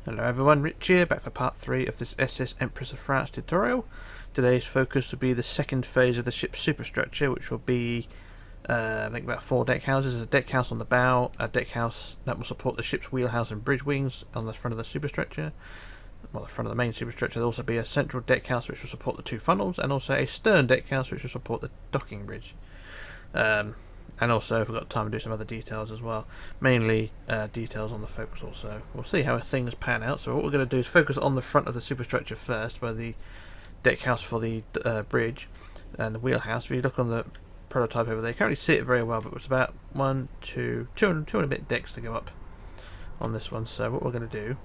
Hello everyone, Rich here, back for part 3 of this SS Empress of France tutorial. Today's focus will be the second phase of the ship's superstructure, which will be, I think about 4 deck houses. There's a deck house on the bow, a deck house that will support the ship's wheelhouse and bridge wings on the front of the superstructure. Well, the front of the main superstructure. There'll also be a central deck house which will support the 2 funnels, and also a stern deck house which will support the docking bridge. And also, if we've got time to do some other details as well. Mainly details on the forecastle, so we'll see how things pan out. So what we're going to do is focus on the front of the superstructure first, where the deck house for the bridge and the wheelhouse. If you look on the prototype over there, you can't really see it very well, but it's about 2 and a bit decks to go up on this one. So what we're going to do,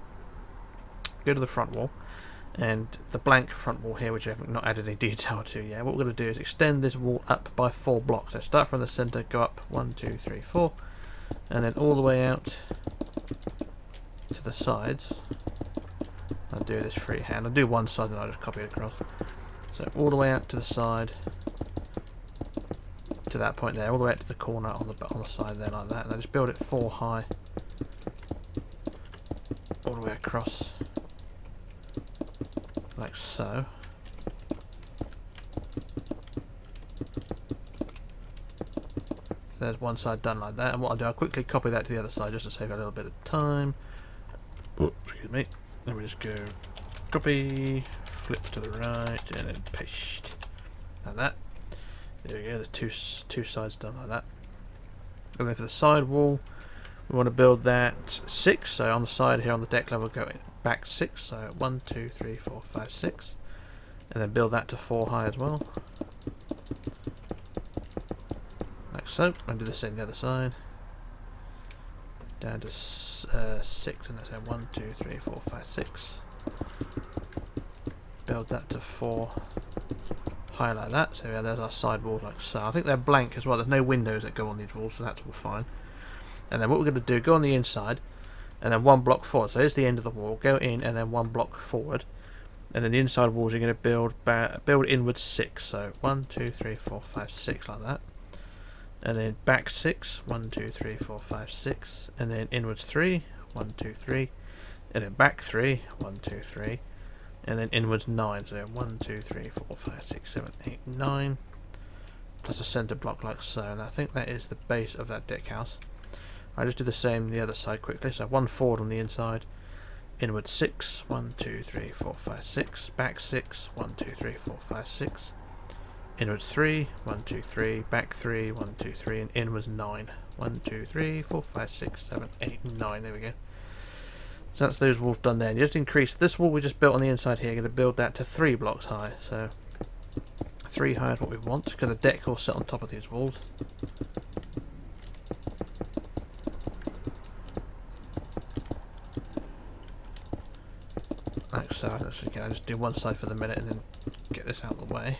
go to the front wall, and the blank front wall here, which I haven't not added any detail to yet. What we're going to do is extend this wall up by 4 blocks. So start from the centre, go up 1, 2, 3, 4, and then all the way out to the sides. I'll do this freehand. I'll do one side and I'll just copy it across. So all the way out to the side, to that point there, all the way out to the corner on the side there, like that. And I just build it 4 high, all the way across, like so. There's one side done like that, and what I'll do, I'll quickly copy that to the other side just to save a little bit of time. Oh, excuse me. Then we just go copy, flip to the right, and then paste like that. There we go. The two sides done like that. And then for the side wall, we want to build that 6. So on the side here on the deck level, go back 6. So 1, 2, 3, 4, 5, 6, and then build that to 4 high as well. So, and do the same the other side. Down to 6, and that's 1, 2, 3, 4, 5, 6. Build that to 4 high like that. So yeah, there's our side walls like so. I think they're blank as well. There's no windows that go on these walls, so that's all fine. And then what we're going to do, go on the inside, and then 1 block forward. So here's the end of the wall. Go in, and then 1 block forward. And then the inside walls you're going to build inwards 6. So 1, 2, 3, 4, 5, 6 like that. And then back 6, 1, 2, 3, 4, 5, 6, and then inwards 3, 1, 2, 3, and then back 3, 1, 2, 3, and then inwards 9. So 1, 2, 3, 4, 5, 6, 7, 8, 9, plus a centre block like so. And I think that is the base of that deck house. I'll just do the same the other side quickly. So 1 forward on the inside, inwards 6, 1, 2, 3, 4, 5, 6, back 6, 1, 2, 3, 4, 5, 6. Inwards 3, 1, 2, 3, back 3, 1, 2, 3, and inwards 9. 1, 2, 3, 4, 5, 6, 7, 8, 9. There we go. So that's those walls done there. And just increase this wall we just built on the inside here. Going to build that to 3 blocks high. So 3 high is what we want, because the deck will sit on top of these walls. Like so. I just do one side for the minute and then get this out of the way.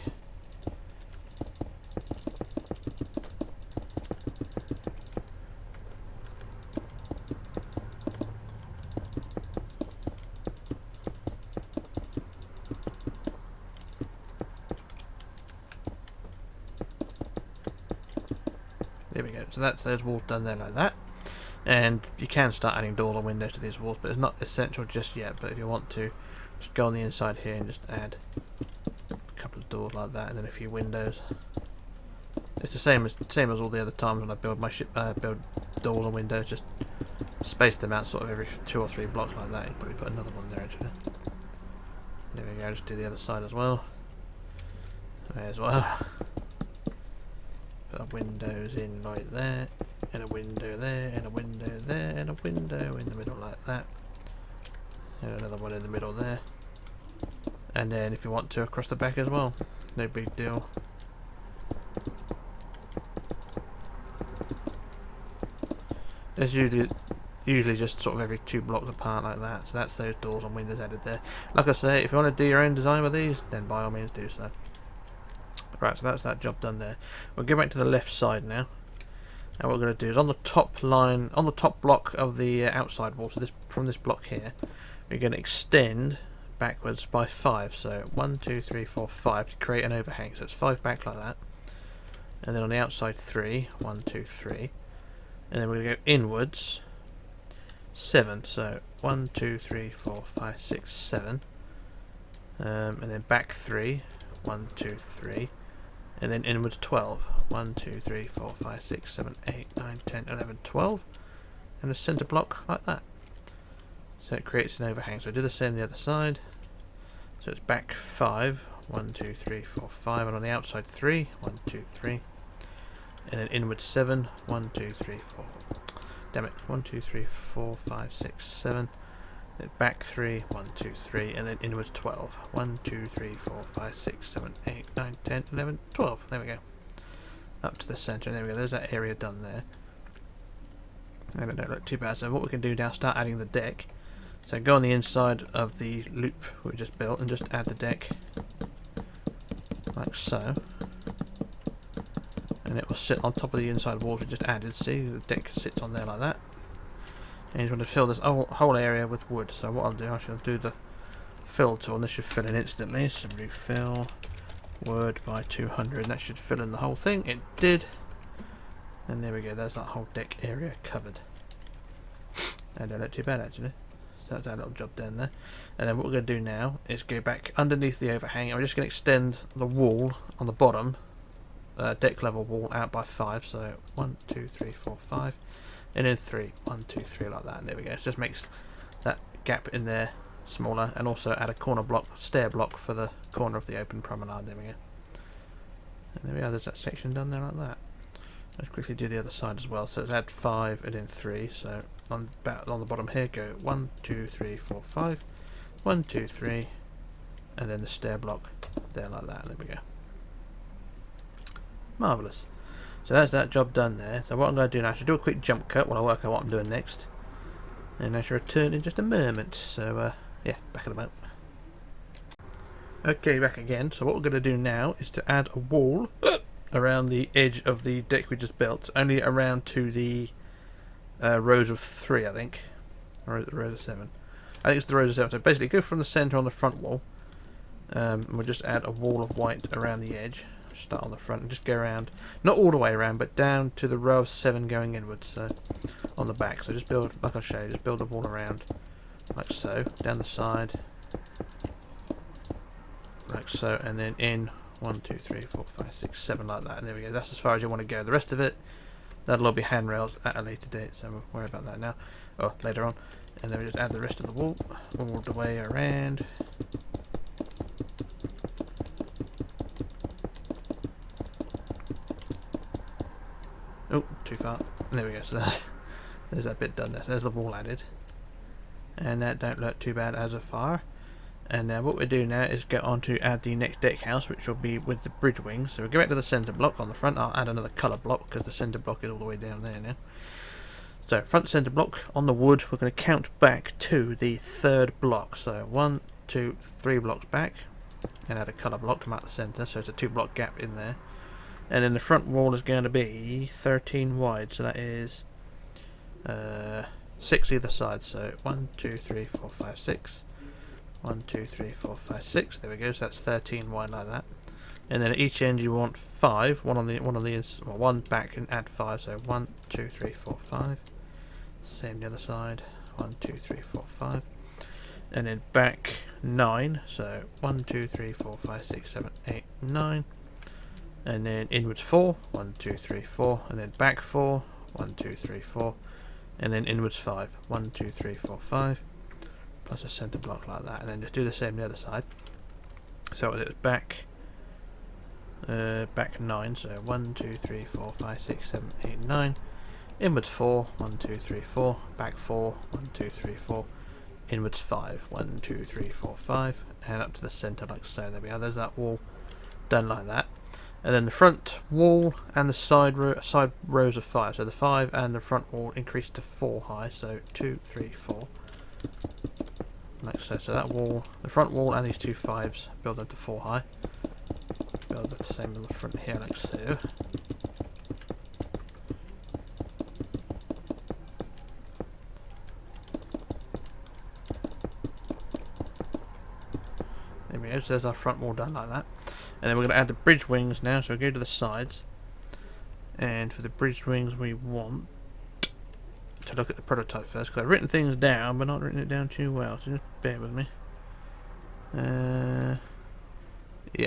There we go. So that's those walls done there like that. And you can start adding doors and windows to these walls, but it's not essential just yet. But if you want to, just go on the inside here and just add a couple of doors like that, and then a few windows. It's the same as all the other times when I build my ship, build doors and windows. Just space them out sort of every 2 or 3 blocks like that. You probably put another one there actually. There we go. Just do the other side as well. There as well. Put windows in like that, and a window there, and a window there, and a window in the middle like that, and another one in the middle there, and then if you want to across the back as well, no big deal. It's usually just sort of every 2 blocks apart like that. So that's those doors and windows added there. Like I say, if you want to do your own design with these, then by all means do so. Right, so that's that job done there. We'll go back to the left side now. And what we're going to do is on the top line, on the top block of the outside wall, so from this block here, we're going to extend backwards by 5. So 1, 2, 3, 4, 5 to create an overhang. So it's 5 back like that. And then on the outside 3, 1, 2, 3. And then we're going to go inwards 7. So 1, 2, 3, 4, 5, 6, 7. And then back 3. 1, 2, 3. And then inwards 12. 1, 2, 3, 4, 5, 6, 7, 8, 9, 10, 11, 12. And a centre block like that. So it creates an overhang. So do the same on the other side. So it's back 5. 1, 2, 3, 4, 5. And on the outside 3. 1, 2, 3. And then inwards 7. 1, 2, 3, 4. Damn it. 1, 2, 3, 4, 5, 6, 7. Then back 3. 1, 2, 3. And then inwards 12. 1, 2, 3, 4, 5, 6, 7, 8, 9, 10, 11, 12. There we go. Up to the centre. There we go. There's that area done there. And it don't look too bad. So what we can do now, start adding the deck. So go on the inside of the loop we just built and just add the deck like so. And it will sit on top of the inside walls we just added. See, the deck sits on there like that. And you want to fill this whole area with wood. So what I'll do, I shall do the fill tool, and this should fill in instantly. So do fill wood by 200, and that should fill in the whole thing. It did. And there we go, there's that whole deck area covered. And don't look too bad actually. So that's our little job down there. And then what we're going to do now is go back underneath the overhang, and we're just going to extend the wall on the bottom, deck level wall, out by 5. So 1, 2, 3, 4, 5. And then 3. 1, 2, 3 like that. And there we go. It just makes that gap in there smaller, and also add a corner block, stair block for the corner of the open promenade. There we go. And there we are, there's that section done there like that. Let's quickly do the other side as well. So let's add 5 and then 3. So on the bottom here, go 1, 2, 3, 4, 5. 1, 2, 3. And then the stair block there like that. There we go. Marvellous. So that's that job done there. So what I'm going to do now, I should do a quick jump cut while I work out what I'm doing next. And I shall return in just a moment. So yeah, back in a moment. Okay, back again. So what we're going to do now is to add a wall around the edge of the deck we just built, only around to the rows of 3, I think, or rows of 7. I think it's the rows of 7. So basically, go from the centre on the front wall, and we'll just add a wall of white around the edge. Start on the front and just go around, not all the way around, but down to the row of 7 going inwards. So on the back. So just build, like I'll show you, just build a wall around, like so, down the side, like so, and then in. 1, 2, 3, 4, 5, 6, 7 like that, and there we go. That's as far as you want to go. The rest of it, that'll all be handrails at a later date, so we'll worry about that now, or later on. And then we just add the rest of the wall all the way around. Oh, too far. There we go. So there's that bit done there. So there's the wall added, and that don't look too bad as a far. And now what we do now is get on to add the next deck house, which will be with the bridge wings. So we'll go back to the centre block on the front. I'll add another colour block because the centre block is all the way down there now. So front centre block on the wood, we're going to count back to the 3rd block. So 1, 2, 3 blocks back, and add a colour block to mark the centre. So it's a 2 block gap in there. And then the front wall is going to be 13 wide. So that is 6 either side. So 1, 2, 3, 4, 5, 6. 1, 2, 3, 4, 5, 6. There we go. So that's 13 wide like that. And then at each end you want 5. One back and add 5. So 1, 2, 3, 4, 5. Same the other side. 1, 2, 3, 4, 5. And then back 9. So 1, 2, 3, 4, 5, 6, 7, 8, 9. And then inwards 4. 1, 2, 3, 4. And then back 4. 1, 2, 3, 4. And then inwards 5. 1, 2, 3, 4, 5. Plus a centre block like that, and then just do the same the other side. So it's back 9, so 1, 2, 3, 4, 5, 6, 7, 8, 9. Inwards 4, 1, 2, 3, 4. Back 4, 1, 2, 3, 4. Inwards 5, 1, 2, 3, 4, 5. And up to the centre like so. There we are. There's that wall done like that. And then the front wall and the side rows of 5. So the 5 and the front wall increase to 4 high. So 2, 3, 4. Like so. So that wall, the front wall and these 2 5s build up to 4 high. Build the same in the front here like so. There we go, so there's our front wall done like that. And then we're going to add the bridge wings now, so we go to the sides. And for the bridge wings we want to look at the prototype first, because I've written things down, but not written it down too well, so just bear with me. Yeah,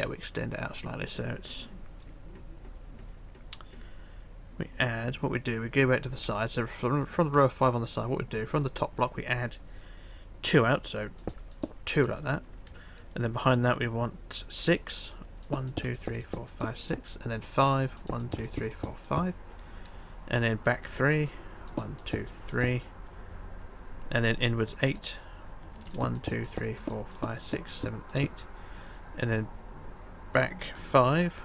we extend it out slightly, so it's... We add, what we do, we go back to the side, so from the row of 5 on the side, what we do, from the top block we add 2 out, so 2 like that. And then behind that we want 6, 1, 2, 3, 4, 5, 6, and then 5, 1, 2, 3, 4, 5. And then back 3, 1, 2, 3. And then inwards 8, 1, 2, 3, 4, 5, 6, 7, 8. And then back 5,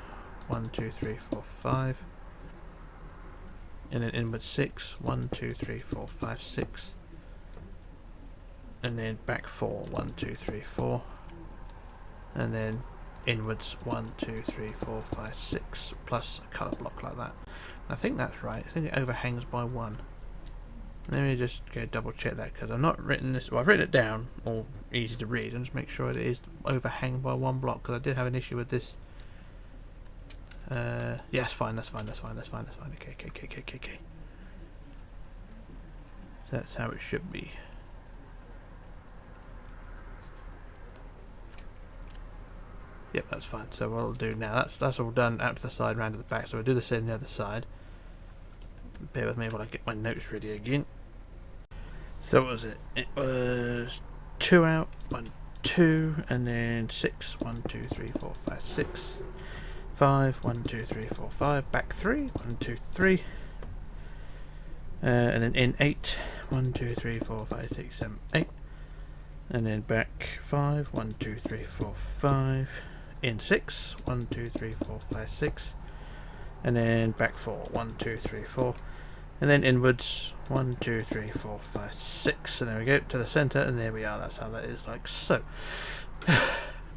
1, 2, 3, 4, 5. And then inward 6, 1, 2, 3, 4, 5, 6. And then back 4, 1, 2, 3, 4. And then inwards 1, 2, 3, 4, 5, 6, plus a colour block like that. I think that's right. I think it overhangs by 1. Let me just go double check that, because I've not written this. Well, I've written it down, all easy to read, and just make sure it is overhang by 1 block, because I did have an issue with this. Yeah, that's fine. Okay. So that's how it should be. Yep, that's fine. So what I'll do now, that's all done out to the side, round to the back. So we'll do the same on the other side. Bear with me while I get my notes ready again. So what was it? It was 2 out, 1, 2, and then 6, 1, 2, 3, 4, 5, 6. 5, 1, 2, 3, 4, 5. Back 3, 1, 2, 3. And then in 8, 1, 2, 3, 4, 5, 6, 7, 8. And then back 5, 1, 2, 3, 4, 5. In 6, 1, 2, 3, 4, 5, 6. And then back 4, 1, 2, 3, 4. And then inwards 1, 2, 3, 4, 5, 6. And there we go, to the centre, and there we are. That's how that is, like so.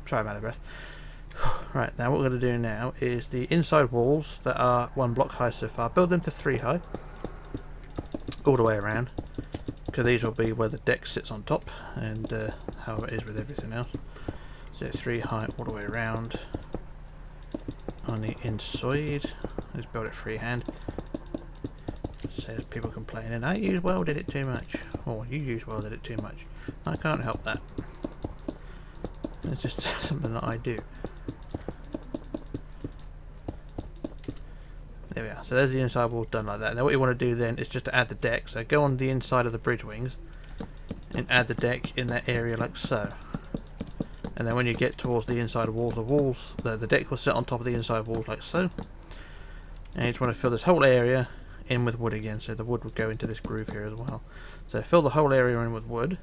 Sorry, I'm out of breath. Right, now what we're going to do now is the inside walls that are 1 block high so far, build them to 3 high, all the way around, because these will be where the deck sits on top, and how it is with everything else. So 3 high all the way around on the inside. Just build it freehand. Says people complaining, I use welded it too much, or you use welded it too much. I can't help that. It's just something that I do. There we are. So there's the inside wall done like that. Now what you want to do then is just to add the deck. So go on the inside of the bridge wings and add the deck in that area like so. And then when you get towards the inside walls, the deck will sit on top of the inside walls like so. And you just want to fill this whole area in with wood again. So the wood would go into this groove here as well. So fill the whole area in with wood.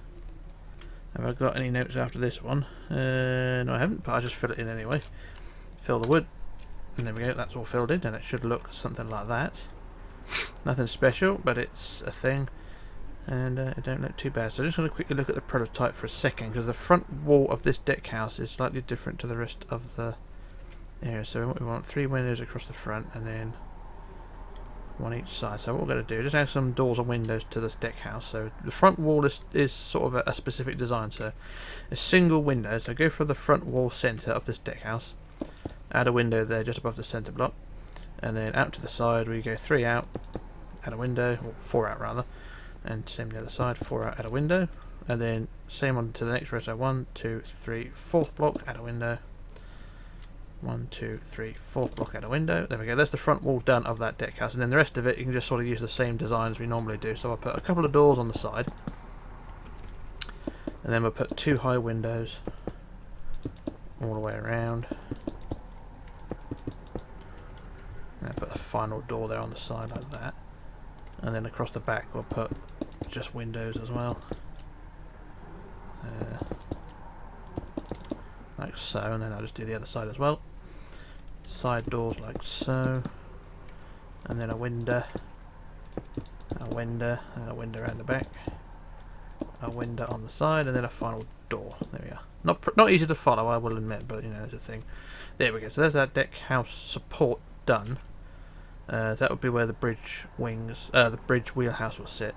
Have I got any notes after this one? No, I haven't, but I'll just fill it in anyway. Fill the wood. And there we go, that's all filled in, and it should look something like that. Nothing special, but it's a thing, and it don't look too bad. So I'm just going to quickly look at the prototype for a second, because the front wall of this deck house is slightly different to the rest of the area. So we want 3 windows across the front, and then 1 each side. So what we're going to do is just add some doors and windows to this deck house. So the front wall is sort of a specific design, so a single window. So go for the front wall centre of this deck house. Add a window there just above the centre block, and then out to the side we go 3 out, add a window, or 4 out rather, and same the other side, 4 out, add a window, and then same on to the next row, so 1, 2, 3, 4th block, add a window, 1, 2, 3, 4th block, add a window. There we go, there's the front wall done of that deck house, and then the rest of it you can just sort of use the same design as we normally do. So I'll put a couple of doors on the side, and then we'll put 2 high windows all the way around. And put a final door there on the side like that, and then across the back we'll put just windows as well, like so, and then I'll just do the other side as well. Side doors like so, and then a window, and a window around the back, a window on the side, and then a final door. There we are. Not easy to follow, I will admit, but you know, it's a thing. There we go. So there's that deck house support done. That would be where the bridge wings, the bridge wheelhouse will sit.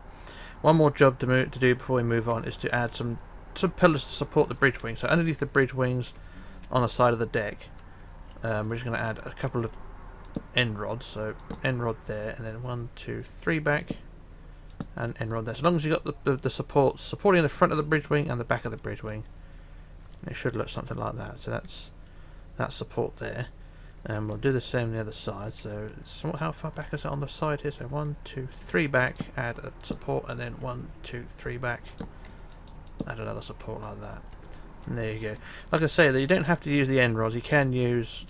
One more job to do before we move on is to add some pillars to support the bridge wings. So underneath the bridge wings, on the side of the deck, we're just going to add a couple of end rods. So end rod there, and then 1, 2, 3 back, and end rod there. So long as you've got the supports supporting the front of the bridge wing and the back of the bridge wing, it should look something like that. So that's that support there. And we'll do the same on the other side. So how far back is it on the side here? So 1, 2, 3 back, add a support, and then 1, 2, 3 back, add another support like that. And there you go. Like I say, that you don't have to use the end rods. You can use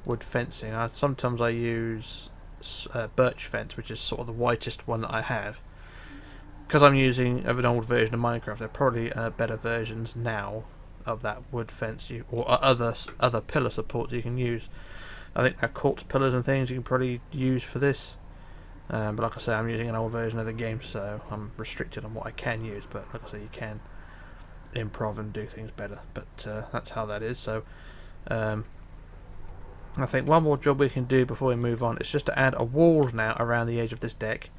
wood fencing. Sometimes I use birch fence, which is sort of the whitest one that I have. Because I'm using an old version of Minecraft, there are probably better versions now of that wood fence or other pillar supports you can use. I think there are quartz pillars and things you can probably use for this. But like I say, I'm using an old version of the game, so I'm restricted on what I can use. But like I say, you can improv and do things better. But that's how that is. So I think one more job we can do before we move on is just to add a wall now around the edge of this deck.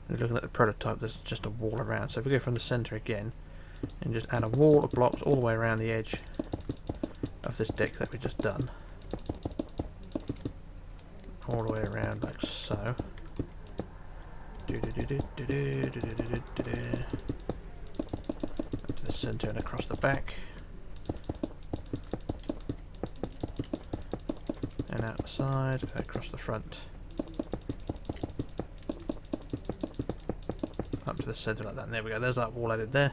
And looking at the prototype, there's just a wall around. So if we go from the centre again, and just add a wall of blocks all the way around the edge of this deck that we just done, all the way around like so. Up to the centre and across the back, and out the side, across the front, up to the centre like that. And there we go. There's that wall added there.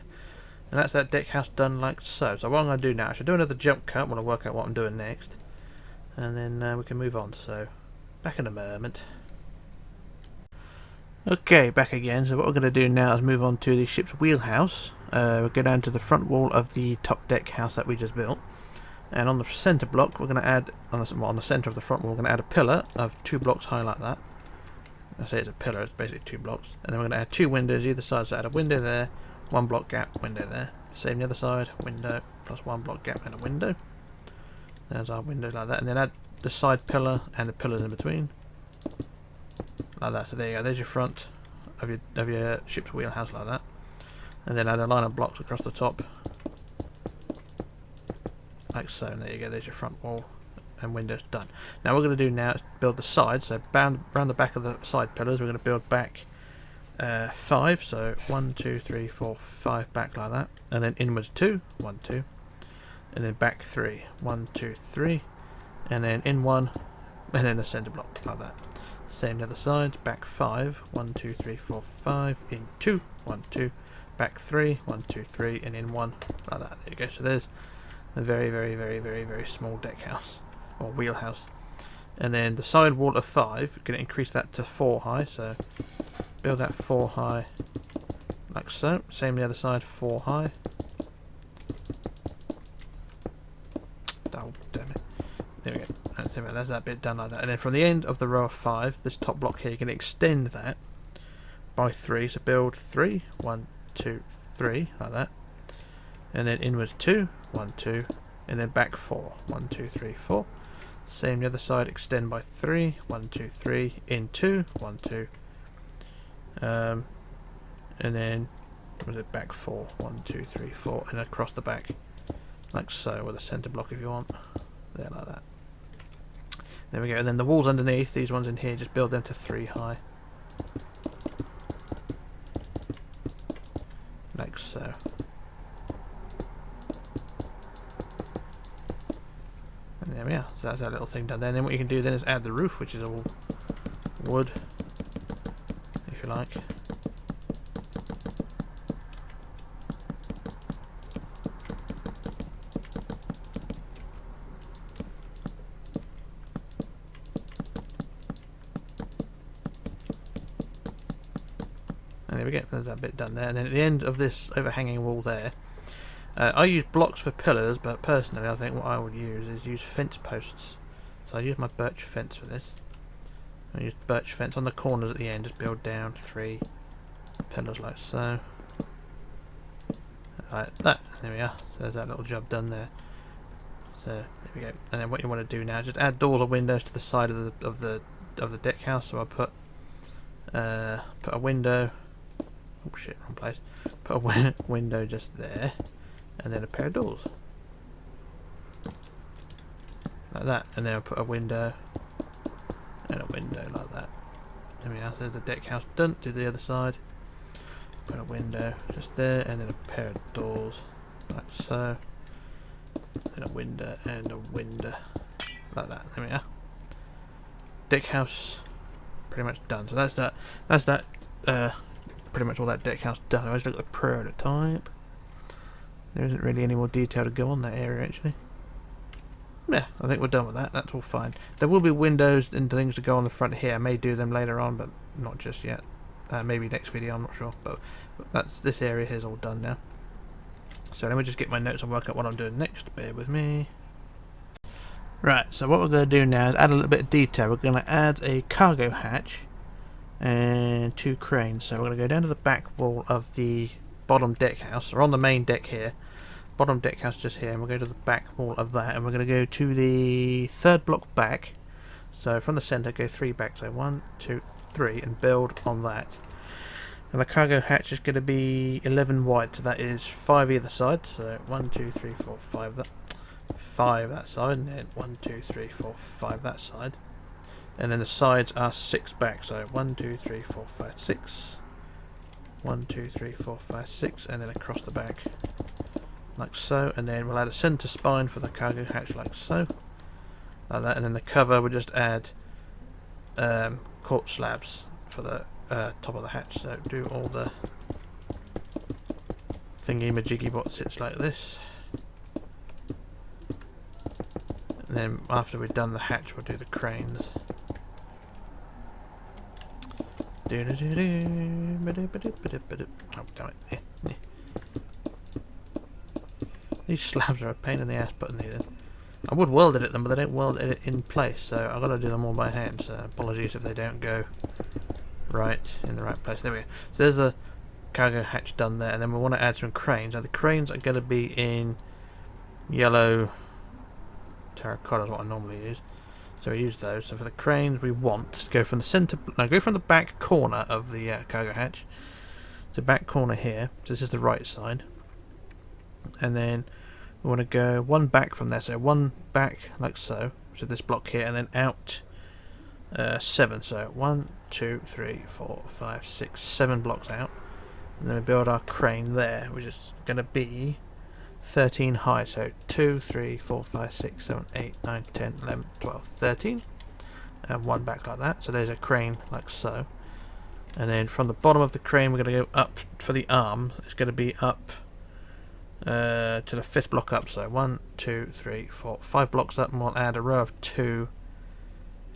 And that's that deck house done like so. So what I'm going to do now, I should do another jump cut when I work out what I'm doing next. And then we can move on. So, back in a moment. Okay, back again. So what we're going to do now is move on to the ship's wheelhouse. We'll go down to the front wall of the top deck house that we just built. And on the centre block, we're going to add, on the centre of the front wall, we're going to add a pillar of 2 blocks high like that. I say it's a pillar, it's basically 2 blocks. And then we're going to add 2 windows either side, so add a window there. 1 block gap, window there. Same the other side, window, plus 1 block gap and a window. There's our window like that. And then add the side pillar and the pillars in between. Like that. So there you go, there's your front of your ship's wheelhouse like that. And then add a line of blocks across the top. Like so, and there you go, there's your front wall and windows done. Now what we're going to do now is build the sides. So round the back of the side pillars, we're going to build back 5, so 1, 2, 3, 4, 5 back like that, and then inwards 2, 1, 2, and then back 3, 1, 2, 3, and then in 1, and then a centre block like that. Same the other side, back 5, 1, 2, 3, 4, 5, in 2, 1, 2, back 3, 1, 2, 3, and in 1 like that. There you go. So there's a very small deck house or wheelhouse, and then the side wall of 5, we're going to increase that to 4 high. So build that 4 high like so. Same the other side, 4 high. Oh, damn it. There we go. There's that bit done like that. And then from the end of the row of 5, this top block here, you can extend that by 3. So build 3, 1, 2, 3 like that. And then inwards 2, 1, 2, and then back 4, 1, 2, 3, 4. Same the other side, extend by 3, 1, 2, 3, in 2, 1, 2. And then was it back 4, 1, 2, 3, 4, and across the back like so, with a centre block if you want, there like that. There we go. And then the walls underneath, these ones in here, just build them to 3 high like so. And there we are. So that's that little thing done there. And then what you can do then is add the roof, which is all wood, if you like. And there we go, there's that bit done there. And then at the end of this overhanging wall there, I use blocks for pillars, but personally I think what I would use fence posts. So I use my birch fence for this. I use birch fence on the corners at the end, just build down 3 pillars like so. Like that. There we are. So there's that little job done there. So there we go. And then what you want to do now, just add doors or windows to the side of the deck house. So I put a window. Oh shit, wrong place. Put a window just there, and then a pair of doors like that, and then I'll put a window and a window like that. There we are. So there's the deck house done. To the other side, Put a window just there, and then a pair of doors, like so. And a window and a window, like that. There we are. Deck house, pretty much done. So that's that. That's that. Pretty much all that deck house done. I always look at the prototype. There isn't really any more detail to go on that area actually. Yeah, I think we're done with that. That's all fine. There will be windows and things to go on the front here. I may do them later on, but not just yet. Maybe next video, I'm not sure. But that's, this area here is all done now. So let me just get my notes and work out what I'm doing next. Bear with me. Right, so what we're going to do now is add a little bit of detail. We're going to add a cargo hatch and 2 cranes. So we're going to go down to the back wall of the bottom deck house. We're on the main deck here. Bottom deck house just here, and we'll go to the back wall of that, and we're going to go to the 3rd block back. So from the centre, go 3 back. So 1, 2, 3, and build on that. And the cargo hatch is going to be 11 wide, so that is 5 either side. So 1, 2, 3, 4, 5 that. 5 that side, and then 1, 2, 3, 4, 5 that side, and then the sides are 6 back. So 1, 2, 3, 4, 5, 6. 1, 2, 3, 4, 5, 6, and then across the back, like so. And then we'll add a centre spine for the cargo hatch, like so, like that. And then the cover we'll just add quartz slabs for the top of the hatch. So do all the thingy majiggy what sits like this. And then after we've done the hatch, we'll do the cranes. Oh, damn it. Yeah. These slabs are a pain in the ass putting these in. I would weld edit them, but they don't weld edit in place, so I've got to do them all by hand. So apologies if they don't go right in the right place. There we go. So there's a cargo hatch done there, and then we want to add some cranes. Now the cranes are going to be in yellow terracotta is what I normally use, so we use those. So for the cranes, we want to go from the center, no, go from the back corner of the cargo hatch to back corner here. So this is the right side, and then we want to go 1 back from there. So 1 back like so. So this block here, and then out 7. So 1, 2, 3, 4, 5, 6, 7 blocks out, and then we build our crane there, which is going to be 13 high, so 2, 3, 4, 5, 6, 7, 8, 9, 10, 11, 12, 13, and 1 back like that. So there's a crane like so, and then from the bottom of the crane we're going to go up for the arm. It's going to be up to the 5th block up, so 1, 2, 3, 4, 5 blocks up, and we'll add a row of 2.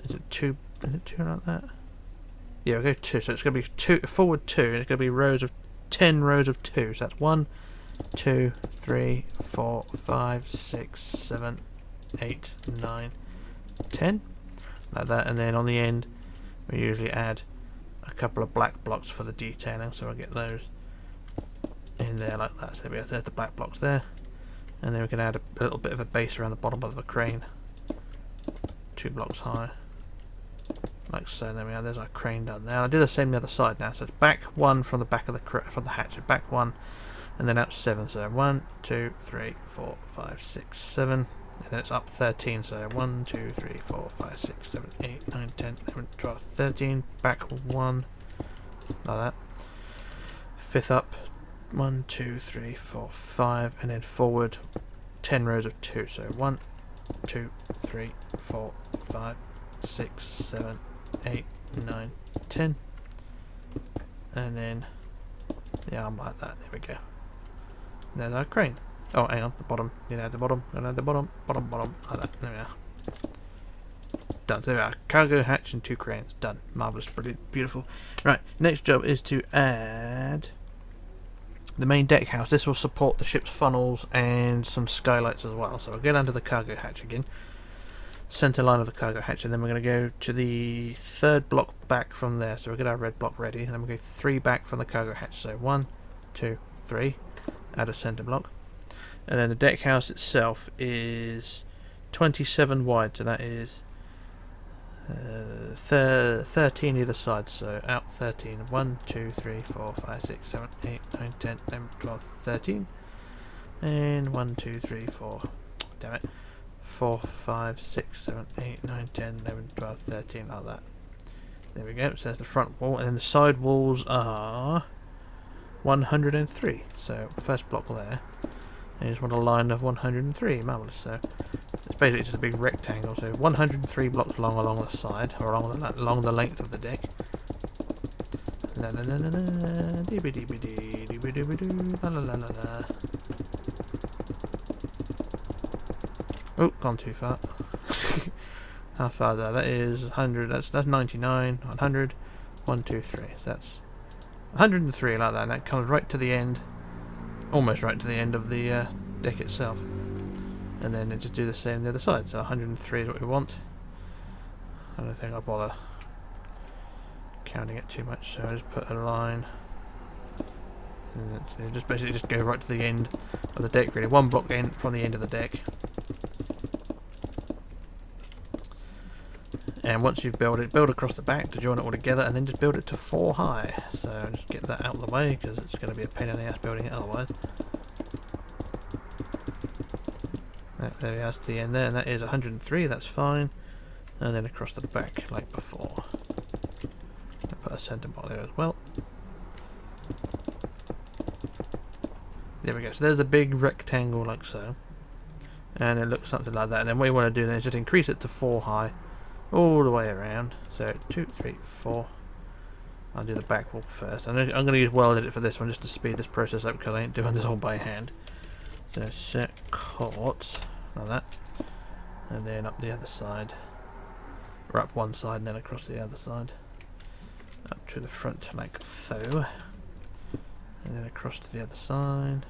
Is it 2? Is it 2 like that? Yeah, we'll go 2, so it's going to be 2 forward 2, and it's going to be rows of 10 rows of 2. So that's 1, 2, 3, 4, 5, 6, 7, 8, 9, 10, like that. And then on the end we usually add a couple of black blocks for the detailing, so we'll get those in there like that. So there's the black blocks there, and then we can add a little bit of a base around the bottom of the crane, 2 blocks high, like so. There we are. There's our crane done. Now I'll do the same the other side now. So it's back 1 from the back of from the hatch, back 1, and then out 7. So 1, 2, 3, 4, 5, 6, 7, and then it's up 13. So 1, 2, 3, 4, 5, 6, 7, 8, 9, 10, 11, 12, 13. Back 1, like that. 5th up, 1, 2, 3, 4, 5, and then forward 10 rows of 2. So 1, 2, 3, 4, 5, 6, 7, 8, 9, 10, and then the arm like that. There we go. There's our crane. Oh, hang on, the bottom. You know, the bottom, and the bottom, bottom, like that. There we are. Done. So there we are. Cargo hatch and 2 cranes. Done. Marvellous, brilliant, beautiful. Right, next job is to add the main deck house. This will support the ship's funnels and some skylights as well. So we'll go down to the cargo hatch again. Centre line of the cargo hatch, and then we're going to go to the 3rd block back from there. So we'll get our red block ready, and then we'll go 3 back from the cargo hatch. So 1, 2, 3. Add a centre block, and then the deck house itself is 27 wide, so that is 13 either side. So out 13. 1, 2, 3, 4, 5, 6, 7, 8, 9, 10, 11, 12, 13, and 1, 2, 3, 4. Damn it. 4, 5, 6, 7, 8, 9, 10, 11, 12, 13, like that. There we go. So there's the front wall, and then the side walls are 103. So first block there. And you just want a line of 103. Marvellous. So it's basically just a big rectangle. So 103 blocks long along the side, or along the length of the deck. La la la la la, dee dee dee dee dee dee dee, la la la la la. Oh, gone too far. How far there? That is 100. That's 99. 100. 1, 2, 3. So that's 103 like that, and that comes right to the end, almost right to the end of the deck itself. And then just do the same on the other side. So 103 is what we want. I don't think I'll bother counting it too much, so I just put a line. And just basically just go right to the end of the deck, really. One block in from the end of the deck. And once you've built it, build across the back to join it all together, and then just build it to 4 high. So just get that out of the way, because it's going to be a pain in the ass building it otherwise. There we are, to the end there, and that is 103, that's fine. And then across the back, like before. I'll put a centre block there as well. There we go, so there's a big rectangle like so. And it looks something like that, and then what you want to do then is just increase it to 4 high. All the way around. So 2, 3, 4. I'll do the back wall first. I'm going to use World Edit for this one just to speed this process up, because I ain't doing this all by hand. So set court like that, and then up the other side, or up one side and then across the other side, up to the front like so, and then across to the other side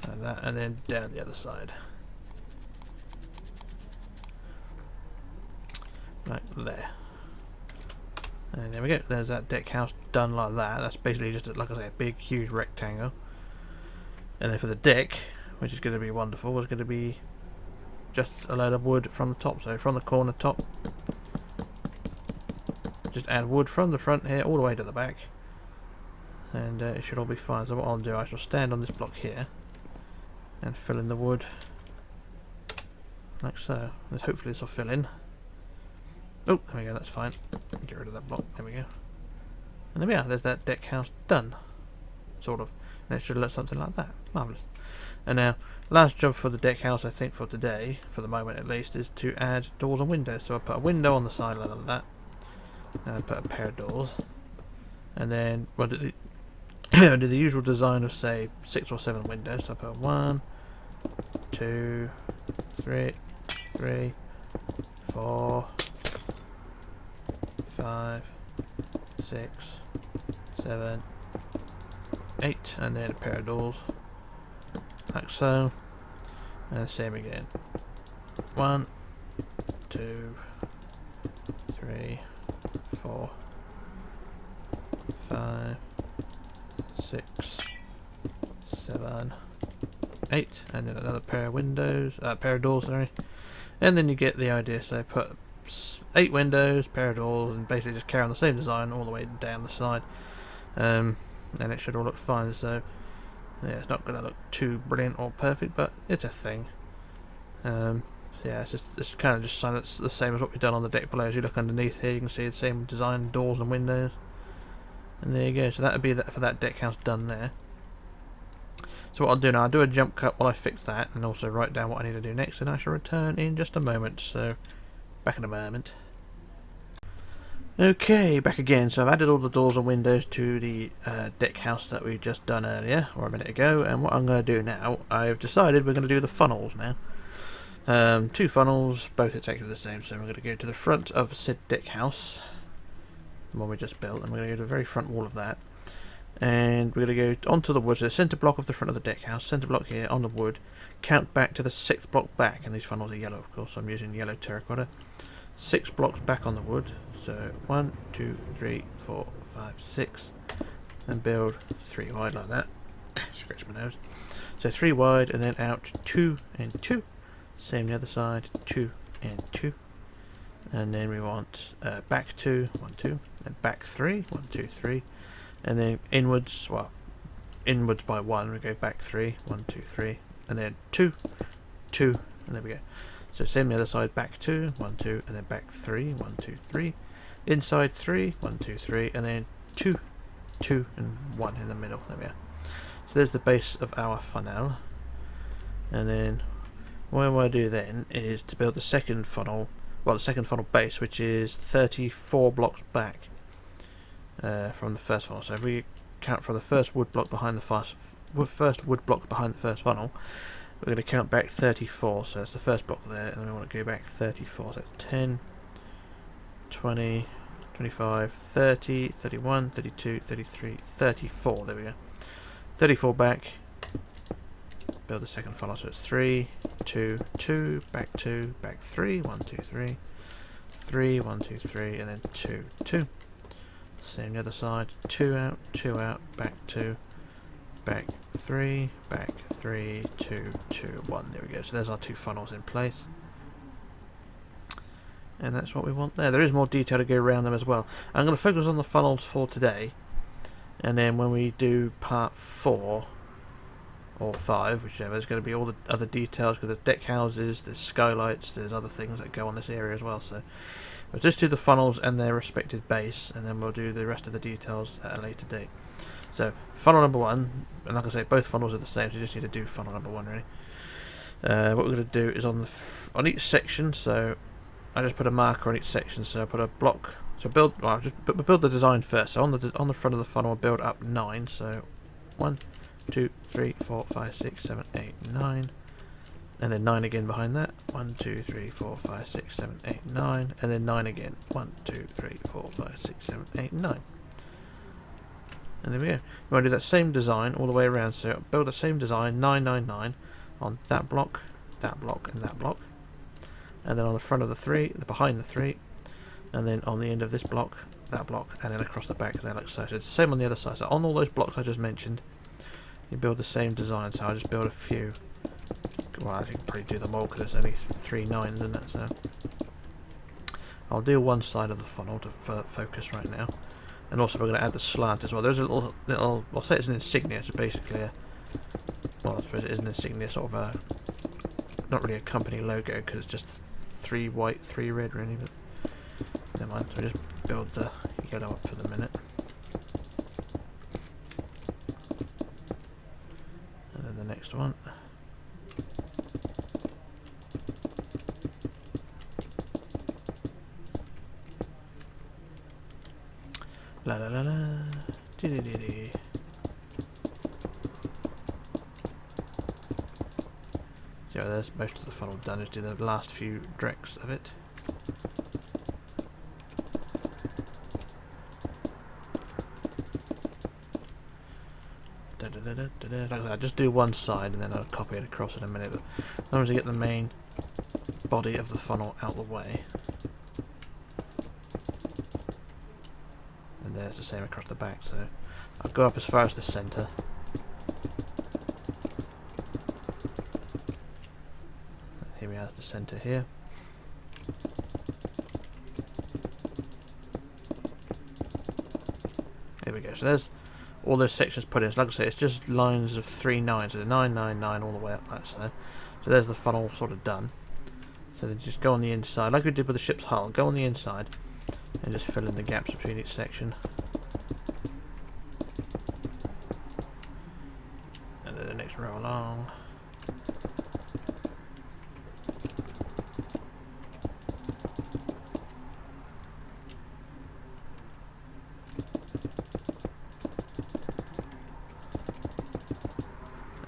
like that, and then down the other side. Right there. And there we go. There's that deck house done like that. That's basically just, like I say, a big, huge rectangle. And then for the deck, which is going to be wonderful, is going to be just a load of wood from the top. So from the corner top, just add wood from the front here all the way to the back. And it should all be fine. So what I'll do, I shall stand on this block here and fill in the wood like so. And hopefully this will fill in. Oh, there we go, that's fine. Get rid of that block, there we go. And there we are, there's that deck house done. Sort of. And it should look something like that. Marvellous. And now, last job for the deck house, I think, for today, for the moment at least, is to add doors and windows. So I put a window on the side like that. And I put a pair of doors. And then, well, do the usual design of, say, 6 or 7 windows. So I put 1, 2, 3, 4, 5, 6, 7, 8, and then a pair of doors like so, and the same again. 1, 2, 3, 4, 5, 6, 7, 8, and then another pair of windows, pair of doors, sorry, and then you get the idea. So put 8 windows, pair of doors, and basically just carry on the same design all the way down the side, and it should all look fine. So yeah, it's not going to look too brilliant or perfect, but it's a thing. So yeah, it's kind of just the same as what we've done on the deck below. As you look underneath here, you can see the same design, doors and windows, and there you go. So that would be that for that deck house done there. So what I'll do now, I'll do a jump cut while I fix that, and also write down what I need to do next, and I shall return in just a moment. So back in a moment. Okay, back again. So I've added all the doors and windows to the deck house that we've just done earlier, or a minute ago, and what I'm going to do now, I've decided we're going to do the funnels now. 2 funnels, both exactly the same, so we're going to go to the front of said deck house, the one we just built, and we're going to go to the very front wall of that, and we're going to go onto the wood, so the centre block of the front of the deck house, centre block here on the wood, count back to the 6th block back, and these funnels are yellow, of course, so I'm using yellow terracotta. 6 blocks back on the wood, so 1, 2, 3, 4, 5, 6, and build 3 wide like that. Scratch my nose. So 3 wide, and then out 2 and 2. Same the other side, 2 and 2, and then we want back 2, 1, 2, and back 3, 1, 2, 3, and then inwards. Well, inwards by 1, we go back 3, 1, 2, 3, and then 2, 2, and there we go. So same the other side, back 2, 1, 2, and then back 3, 1, 2, 3, inside 3, 1, 2, 3, and then 2, 2 and 1 in the middle. There we are. So there's the base of our funnel. And then what I want to do then is to build the second funnel, well, the second funnel base, which is 34 blocks back from the first funnel. So if we count from the first wood block behind the first wood block behind the first funnel, we're going to count back 34. So it's the first block there, and we want to go back 34. So it's 10, 20, 25, 30, 31, 32, 33, 34. There we go. 34 back. Build the second funnel, so it's 3, 2, 2, back 3, 1, 2, 3, 3, 1, 2, 3, and then 2, 2. Same the other side, 2 out, back 2, back 3, 2, 2, 1. There we go. So there's our two funnels in place. And that's what we want there. There is more detail to go around them as well. I'm going to focus on the funnels for today, and then when we do part 4 or 5, whichever, there's going to be all the other details, because there's deck houses, there's skylights, there's other things that go on this area as well. So we'll just do the funnels and their respective base, and then we'll do the rest of the details at a later date. So funnel number 1, and like I say, both funnels are the same, so you just need to do funnel number 1 really. What we're going to do is on each section, so I just put a marker on each section, so I put a block. So build the design first. So on the front of the funnel, I'll build up 9. So 1, 2, 3, 4, 5, 6, 7, 8, 9, and then 9 again behind that. 1, 2, 3, 4, 5, 6, 7, 8, 9, and then 9 again. 1, 2, 3, 4, 5, 6, 7, 8, 9. And there we go. You want to do that same design all the way around. So build the same design 9, 9, 9 on that block, and that block. And then on the front of the 3, behind the 3, and then on the end of this block, that block, and then across the back there like so. So it's the same on the other side. So on all those blocks I just mentioned, you build the same design. So I'll just build a few. Well, I can probably do them all because it's only 3 9s, isn't it? So I'll do one side of the funnel to focus right now. And also we're going to add the slant as well. There's a little, I'll say it's an insignia. It's basically a, well, I suppose it is an insignia, sort of a, not really a company logo because it's just 3 white, 3 red really, but never mind. So just build the yellow up for the minute. And then the next one. La la la la. Dee dee dee dee. So there's most of the funnel done. Just do the last few drecks of it. Like that. Just do one side and then I'll copy it across in a minute. But as long as you get the main body of the funnel out of the way. And then it's the same across the back. So I'll go up as far as the centre. Here we are at the centre here. There we go. So there's all those sections put in. So like I say, it's just lines of 3 9s. So 9 9 9 all the way up like so. So there's the funnel sort of done. So then just go on the inside, like we did with the ship's hull. Go on the inside and just fill in the gaps between each section. And then the next row along.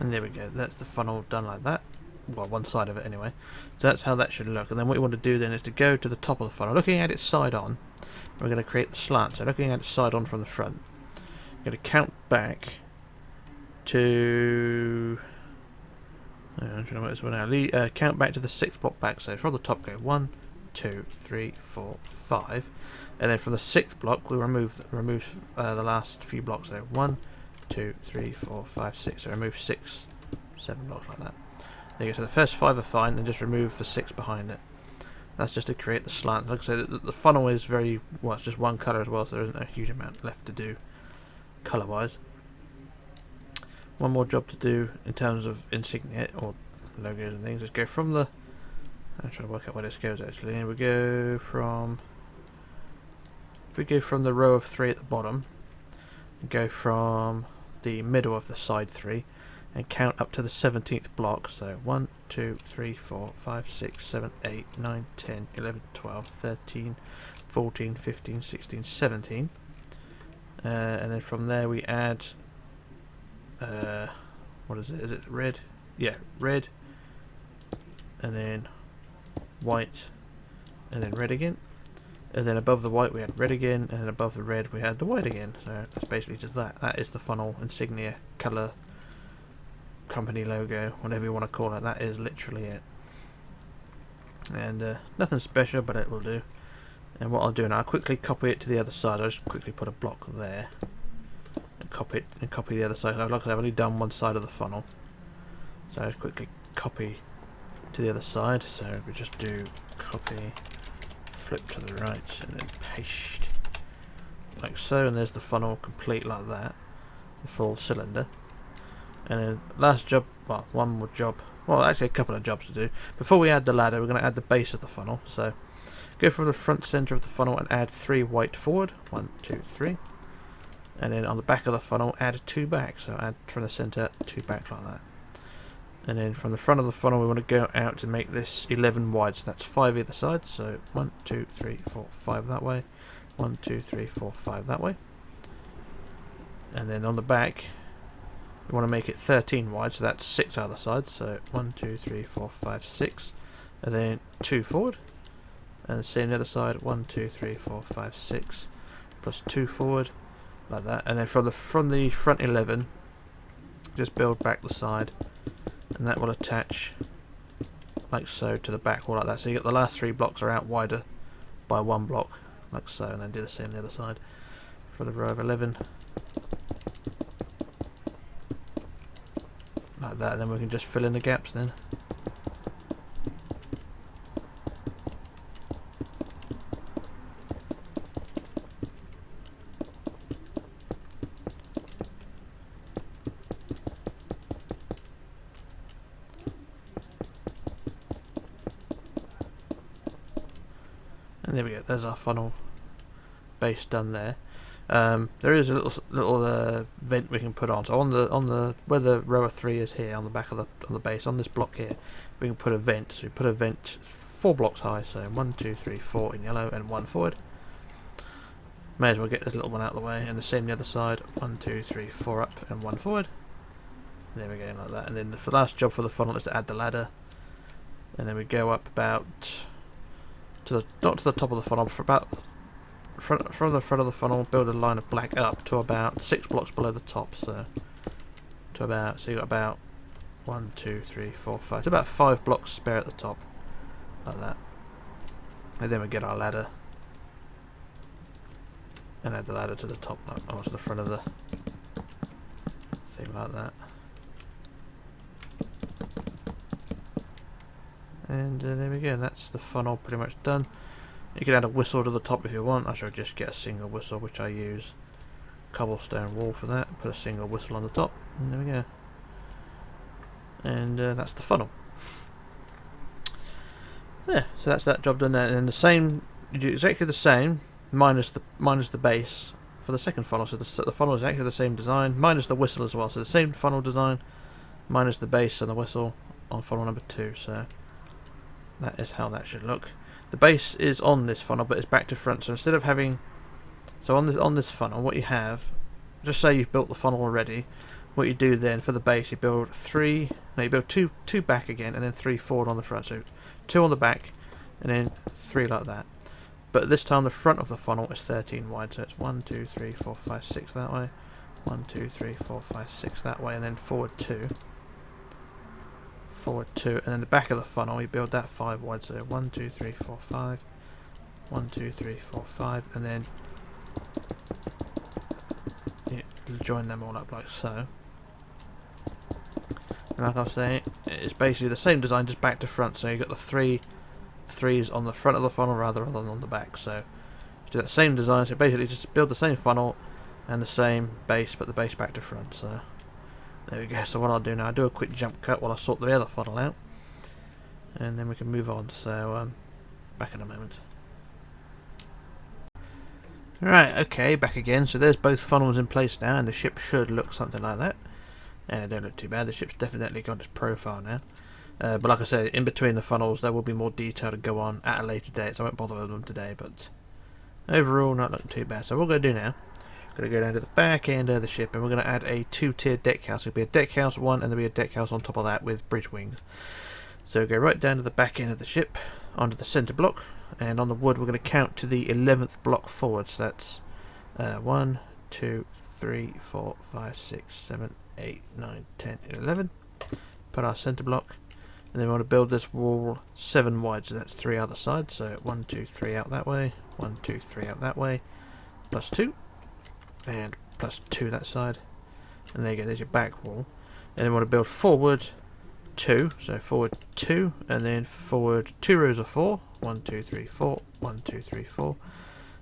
And there we go, that's the funnel done like that. Well, one side of it anyway. So that's how that should look. And then what you want to do then is to go to the top of the funnel, looking at it side on. We're going to create the slant. So looking at it side on from the front, you're going to count back to... I'm trying to work this one out. Count back to the 6th block back. So from the top go 1, 2, 3, 4, 5. And then from the 6th block we'll remove the last few blocks. So 1, 2, 3, 4, 5, 6. So remove 6, 7 blocks like that. There you go. So the first 5 are fine, and just remove the 6 behind it. That's just to create the slant. Like I say, the funnel is very, well, it's just one colour as well, so there isn't a huge amount left to do colour-wise. One more job to do in terms of insignia or logos and things is go from the... I'm trying to work out where this goes actually. And we go from... If we go from the row of 3 at the bottom, go from the middle of the side 3 and count up to the 17th block. So 1, 2, 3, 4, 5, 6, 7, 8, 9, 10, 11, 12, 13, 14, 15, 16, 17. And then from there we add, what is it? Is it red? Yeah, red. And then white. And then red again. And then above the white we had red again. And then above the red we had the white again. So that's basically just that. That is the funnel insignia, colour, company logo, whatever you want to call it. That is literally it. And nothing special, but it will do. And what I'll do now, I'll quickly copy it to the other side. I'll just quickly put a block there and copy the other side. Like I said, I've only done one side of the funnel, so I'll just quickly copy to the other side. So we just do copy, flip to the right, and then paste like so. And there's the funnel complete like that, the full cylinder. And then last job, well, one more job. Well, actually a couple of jobs to do. Before we add the ladder, we're going to add the base of the funnel. So go from the front center of the funnel and add 3 white forward. 1, 2, 3. And then on the back of the funnel, add 2 back. So add from the center, 2 back like that. And then from the front of the funnel, we want to go out to make this 11 wide. So that's 5 either side. So 1, 2, 3, 4, 5 that way. 1, 2, 3, 4, 5 that way. And then on the back, we want to make it 13 wide. So that's 6 either side. So 1, 2, 3, 4, 5, 6. And then 2 forward. And the same the other side, 1, 2, 3, 4, 5, 6, plus 2 forward, like that. And then from the front 11, just build back the side, and that will attach like so to the back wall like that. So you get the last 3 blocks are out wider by 1 block, like so, and then do the same on the other side for the row of 11, like that. And then we can just fill in the gaps then. And there we go. There's our funnel base done there. There is a little vent we can put on. So on the where the row of 3 is here on the back of the base on this block here, we can put a vent. So we put a vent 4 blocks high. So 1, 2, 3, 4 in yellow and 1 forward. May as well get this little one out of the way. And the same the other side. 1, 2, 3, 4 up and 1 forward. There we go, like that. And then the last job for the funnel is to add the ladder. And then we go up about not to the top of the funnel, for about from the front of the funnel, build a line of black up to about 6 blocks below the top. So you got about 1, 2, 3, 4, 5. It's about 5 blocks spare at the top, like that. And then we get our ladder and add the ladder to the top, or to the front of the thing, like that. And there we go, that's the funnel pretty much done. You can add a whistle to the top if you want. I should just get a single whistle, which I use cobblestone wall for that. Put a single whistle on the top, and there we go. And that's the funnel. Yeah, so that's that job done there. And the same, you do exactly the same, minus the base for the second funnel. So the funnel is exactly the same design, minus the whistle as well. So the same funnel design, minus the base and the whistle on funnel number 2. So that is how that should look. The base is on this funnel, but it's back to front. So instead of having, so on this funnel, what you have, just say you've built the funnel already. What you do then for the base, you build two back again, and then 3 forward on the front. So 2 on the back, and then 3 like that. But this time the front of the funnel is 13 wide. So it's 1, 2, 3, 4, 5, 6 that way. 1, 2, 3, 4, 5, 6 that way, and then forward 2. Forward 2, and then the back of the funnel you build that 5 wide, so 1, 2, 3, 4, 5, 1, 2, 3, 4, 5, and then you join them all up like so. And like I was saying, it's basically the same design, just back to front. So you've got the 3s on the front of the funnel rather than on the back. So do that same design, so basically just build the same funnel and the same base, but the base back to front. So there we go. So what I'll do now, I'll do a quick jump cut while I sort the other funnel out, and then we can move on. So back in a moment. Right, okay, back again. So there's both funnels in place now, and the ship should look something like that. And it don't look too bad. The ship's definitely got its profile now. But like I said, in between the funnels there will be more detail to go on at a later date, so I won't bother with them today, but overall not looking too bad. So what we're going to do now, we're going to go down to the back end of the ship and we're going to add a two-tier deck house. It'll be a deck house one and there'll be a deck house on top of that with bridge wings. So we'll go right down to the back end of the ship, onto the centre block, and on the wood we're going to count to the 11th block forward. So that's 1, 2, 3, 4, 5, 6, 7, 8, 9, 10, 11. Put our centre block. And then we want to build this wall 7 wide, so that's 3 other sides. So 1, 2, 3 out that way, 1, 2, 3 out that way, plus 2, and plus 2 that side. And there you go, there's your back wall. And then we want to build forward 2, so forward 2, and then forward 2 rows of 4, 1, 2, 3, 4, 1, 2, 3, 4,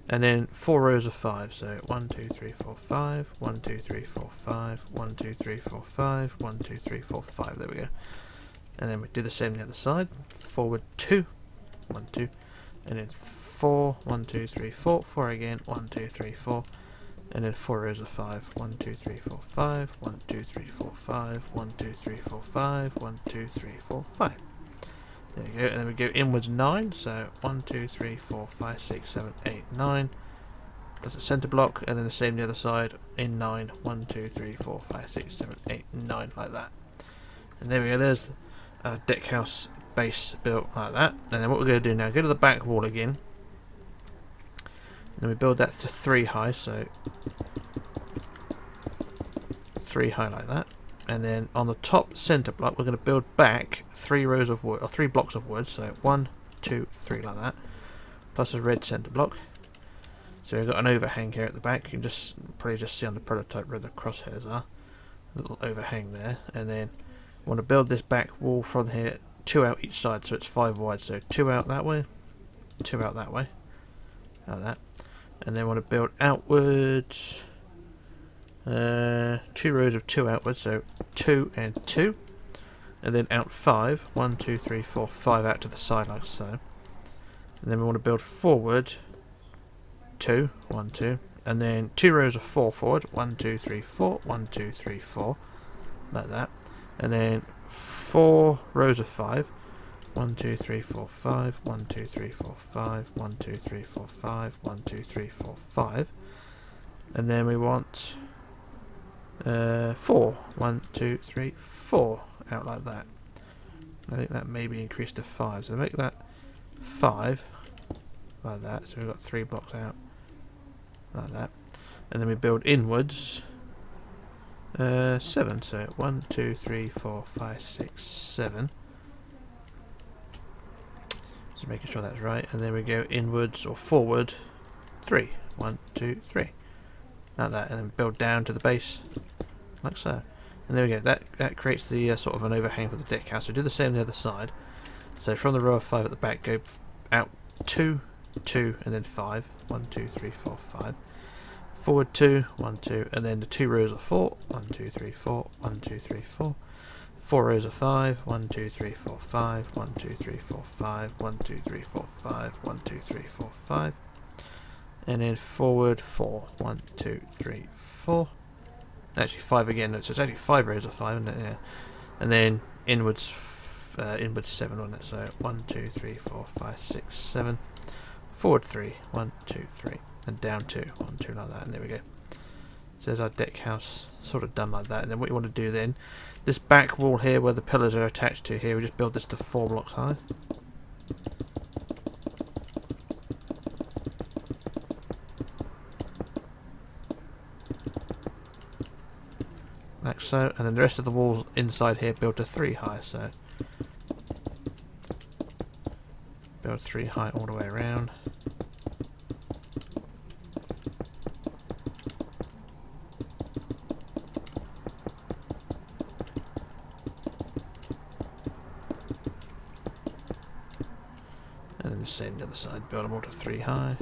and then 4 rows of 5, so 1, 2, 3, 4, 5, 1, 2, 3, 4, 5, 1, 2, 3, 4, 5, 1, 2, 3, 4, 5, there we go. And then we do the same on the other side. Forward 2, 1, 2, and then 4, 1, 2, 3, 4, 4 again, 1, 2, 3, 4, and then 4 rows of 5, 1, 2, 3, 4, 5, 1, 2, 3, 4, 5, 1, 2, 3, 4, 5, 1, 2, 3, 4, 5. There you go, and then we go inwards 9, so 1, 2, 3, 4, 5, 6, 7, 8, 9, plus a centre block, and then the same the other side in 9, 1, 2, 3, 4, 5, 6, 7, 8, 9, like that. And there we go, there's deck house base built like that. And then what we're going to do now, go to the back wall again, and then we build that to 3 high, so 3 high like that. And then on the top centre block we're going to build back 3 rows of wood, or 3 blocks of wood, so 1, 2, 3 like that, plus a red centre block. So we've got an overhang here at the back. You can just probably just see on the prototype where the crosshairs are, a little overhang there. And then want to build this back wall from here, 2 out each side, so it's 5 wide, so 2 out that way, 2 out that way, like that. And then want to build outwards 2 rows of 2 outwards, so 2 and 2, and then out 5, 1, 2, 3, 4, 5 out to the side like so. And then we want to build forward 2, 1, 2, and then 2 rows of 4 forward, 1, 2, 3, 4, 1, 2, 3, 4, like that. And then 4 rows of 5, 1, 2, 3, 4, 5, 1, 2, 3, 4, 5, 1, 2, 3, 4, 5, 1, 2, 3, 4, 5. And then we want 4, 1, 2, 3, 4 out like that. I think that maybe increased to 5, so make that 5 like that. So we've got 3 blocks out like that. And then we build inwards 7, so 1, 2, 3, 4, 5, 6, 7. Just making sure that's right. And then we go inwards or forward 3, 1, 2, 3, like that, and then build down to the base like so. And there we go, that creates the sort of an overhang for the deck house. So do the same on the other side. So from the row of 5 at the back, go out 2, 2, and then 5, 1, 2, 3, 4, 5. Forward 2, 1, 2, and then the 2 rows of 4, 1, 2, 3, 4, 1, 2, 3, 4. 4 rows of 5, 1, 2, 3, 4, 5, 1, 2, 3, 4, 5, 1, 2, 3, 4, 5, 1, 2, 3, 4, 5. And then forward 4, 1, 2, 3, 4. Actually 5 again, so it's actually 5 rows of 5, isn't it? Yeah. And then inwards 7 on it, so 1, 2, 3, 4, 5, 6, 7. Forward 3, 1, 2, 3, and down 2, 1, 2, like that, and there we go. So there's our deck house sort of done like that. And then what you want to do then, this back wall here where the pillars are attached to here, we just build this to 4 blocks high. Like so, and then the rest of the walls inside here build to 3 high, so build 3 high all the way around. And then the same the other side, build them all to 3 high.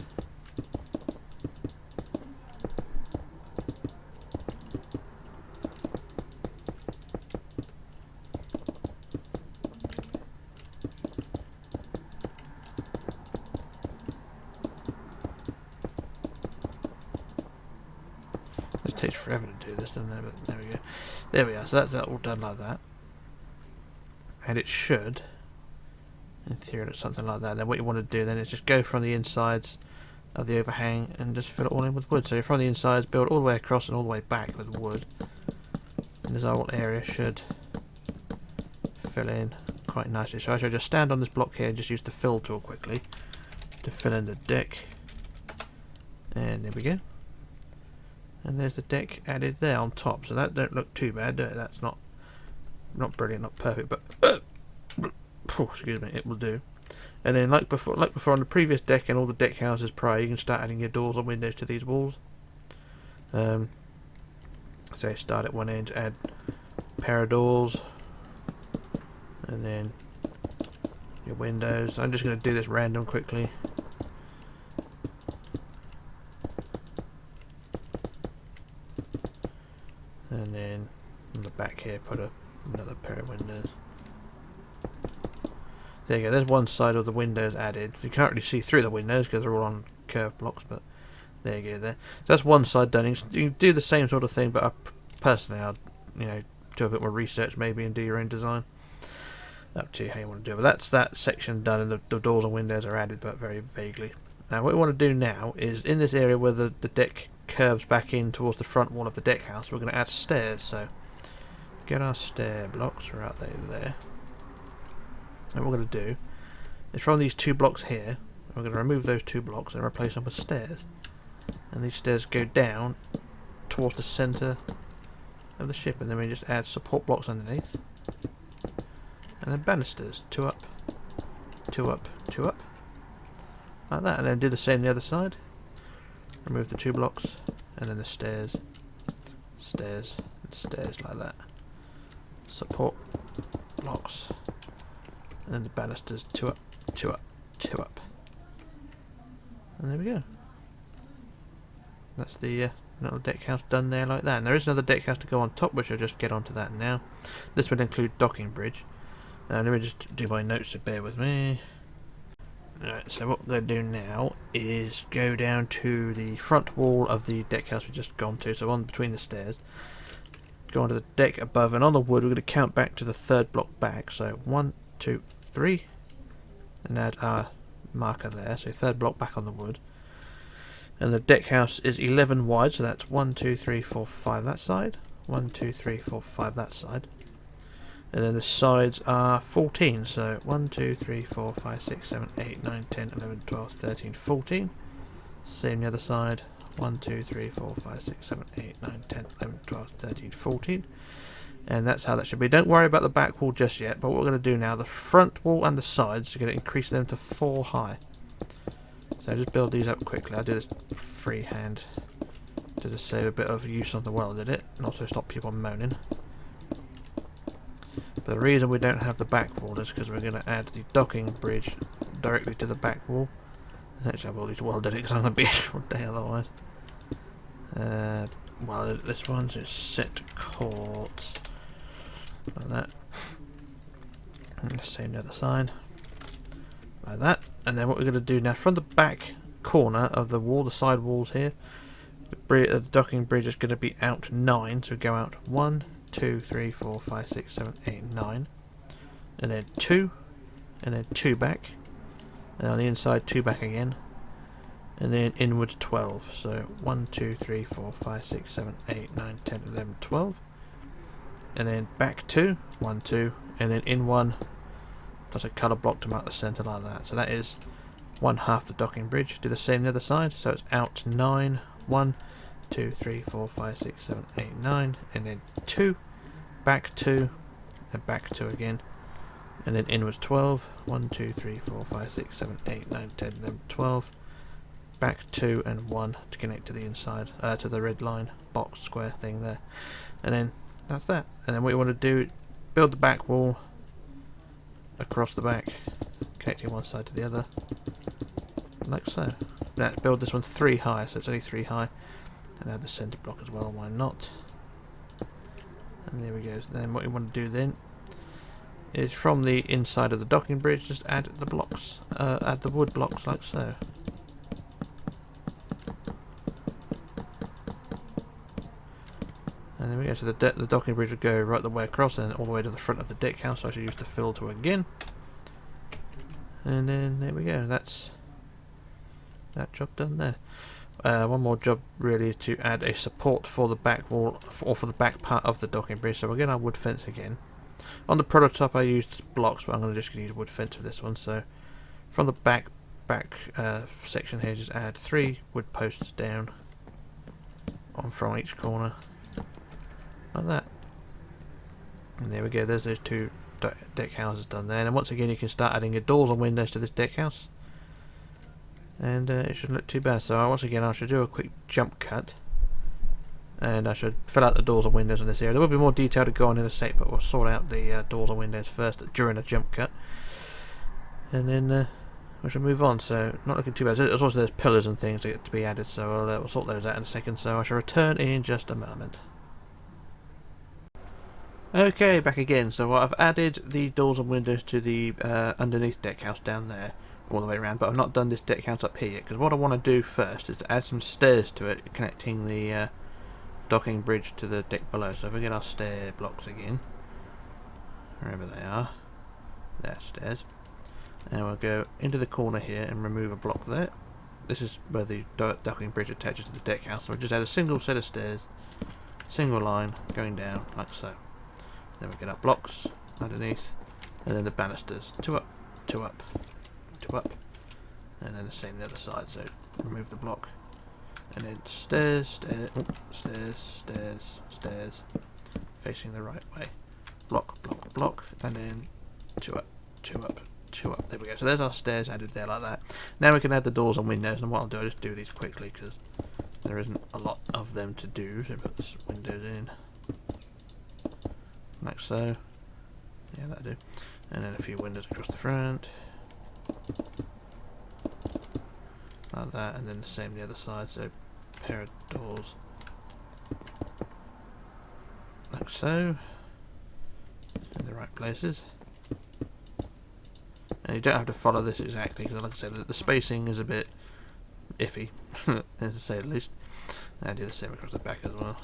forever to do this, doesn't it? But there we go. There we are. So that's all done like that. And it should, in theory, look something like that. Then what you want to do then is just go from the insides of the overhang and just fill it all in with wood. So from the insides, build all the way across and all the way back with wood. And this whole area should fill in quite nicely. So I shall just stand on this block here and just use the fill tool quickly to fill in the deck. And there we go. And there's the deck added there on top. So that don't look too bad, do it? That's not brilliant, not perfect, but excuse me, it will do. And then like before on the previous deck and all the deck houses prior, you can start adding your doors or windows to these walls. So start at one end, add a pair of doors, and then your windows. I'm just going to do this random quickly. And then on the back here, put another pair of windows. There you go, there's one side of the windows added. You can't really see through the windows because they're all on curved blocks, but there you go there. So that's one side done. You can do the same sort of thing, but personally I'd do a bit more research maybe and do your own design. Up to you how you want to do it. But that's that section done, and the doors and windows are added, but very vaguely. Now what we want to do now is in this area where the deck curves back in towards the front wall of the deck house, we're going to add stairs. So get our stair blocks right there. And what we're going to do is from these two blocks here, we're going to remove those two blocks and replace them with stairs. And these stairs go down towards the centre of the ship, and then we just add support blocks underneath. And then banisters, two up, like that. And then do the same the other side. Remove the two blocks, and then the stairs, and stairs like that. Support blocks. And then the banisters, two up. And there we go. That's the little deck house done there like that. And there is another deck house to go on top, which I'll just get onto that now. This would include docking bridge. Let me just do my notes, so bear with me. Alright, so what we're going to do now is go down to the front wall of the deck house we've just gone to, so on between the stairs. Go onto the deck above, and on the wood we're going to count back to the third block back. So 1, 2, 3, and add our marker there, so third block back on the wood. And the deck house is 11 wide, so that's 1, 2, 3, 4, 5 that side, 1, 2, 3, 4, 5 that side. And then the sides are 14, so 1, 2, 3, 4, 5, 6, 7, 8, 9, 10, 11, 12, 13, 14. Same the other side, 1, 2, 3, 4, 5, 6, 7, 8, 9, 10, 11, 12, 13, 14. And that's how that should be. Don't worry about the back wall just yet, but what we're going to do now, the front wall and the sides, we're going to increase them to 4 high. So just build these up quickly. I'll do this freehand to just save a bit of use on the welded it, and also stop people moaning. But the reason we don't have the back wall is because we're going to add the docking bridge directly to the back wall. Actually, I've already welded it because I'm going to be here all day otherwise. Welded this one, so it's set chords like that. And the same the other side, like that. And then what we're going to do now, from the back corner of the wall, the side walls here, the docking bridge is going to be out 9, so go out 1, 2, 3, 4, 5, 6, 7, 8, 9, and then 2, and then 2 back, and on the inside 2 back again, and then inwards 12. So 1, 2, 3, 4, 5, 6, 7, 8, 9, 10, 11, 12, and then back 2, 1, 2, and then in 1 plus a colour block to mark the centre like that. So that is 1/2 the docking bridge. Do the same the other side, so it's out 9, 1, 2, 3, 4, 5, 6, 7, 8, 9, and then 2, back 2, and back 2 again, and then inwards 12, 1, 2, 3, 4, 5, 6, 7, 8, 9, 10, 11, 12, back 2 and 1 to connect to the inside, to the red line box square thing there, and then that's that. And then what you want to do, build the back wall across the back, connecting one side to the other, like so. Now build this one 3 high, so it's only 3 high, and add the centre block as well, why not? And there we go. And then what you want to do then is from the inside of the docking bridge, just add the blocks, add the wood blocks like so. And there we go. So the docking bridge would go right the way across and all the way to the front of the deck house. So I should use the filter again. And then there we go. That's that job done there. One more job really to add a support for the back wall or for the back part of the docking bridge. So again, our wood fence again. On the prototype I used blocks, but I'm just going to use wood fence for this one. So from the back section here, just add 3 wood posts down from each corner like that. And there we go. There's those 2 deck houses done there. And once again, you can start adding your doors and windows to this deck house. And it shouldn't look too bad. So once again, I should do a quick jump cut, and I should fill out the doors and windows in this area. There will be more detail to go on in a sec, but we'll sort out the doors and windows first during the jump cut, and then we shall move on. So not looking too bad. There's pillars and things to be added, so we'll sort those out in a second. So I shall return in just a moment. Okay, back again. So I've added the doors and windows to the underneath deck house down there, all the way around, but I've not done this deck house up here yet, because what I want to do first is to add some stairs to it, connecting the docking bridge to the deck below. So if we get our stair blocks again, wherever they are, there's stairs, and we'll go into the corner here and remove a block there. This is where the docking bridge attaches to the deck house, so we'll just add a single set of stairs, single line going down like so. Then we get our blocks underneath, and then the banisters, 2 up, 2 up, 2 up, and then the same on the other side. So remove the block, and then stairs, stairs, stairs, stairs, stairs, facing the right way. Block, block, block, and then 2 up, 2 up, 2 up. There we go. So there's our stairs added there like that. Now we can add the doors and windows, and what I'll do, I'll just do these quickly because there isn't a lot of them to do. So put the windows in like so. Yeah, that'll do. And then a few windows across the front like that, and then the same the other side. So a pair of doors like so in the right places. And you don't have to follow this exactly, because like I said, the spacing is a bit iffy to say the least. And do the same across the back as well.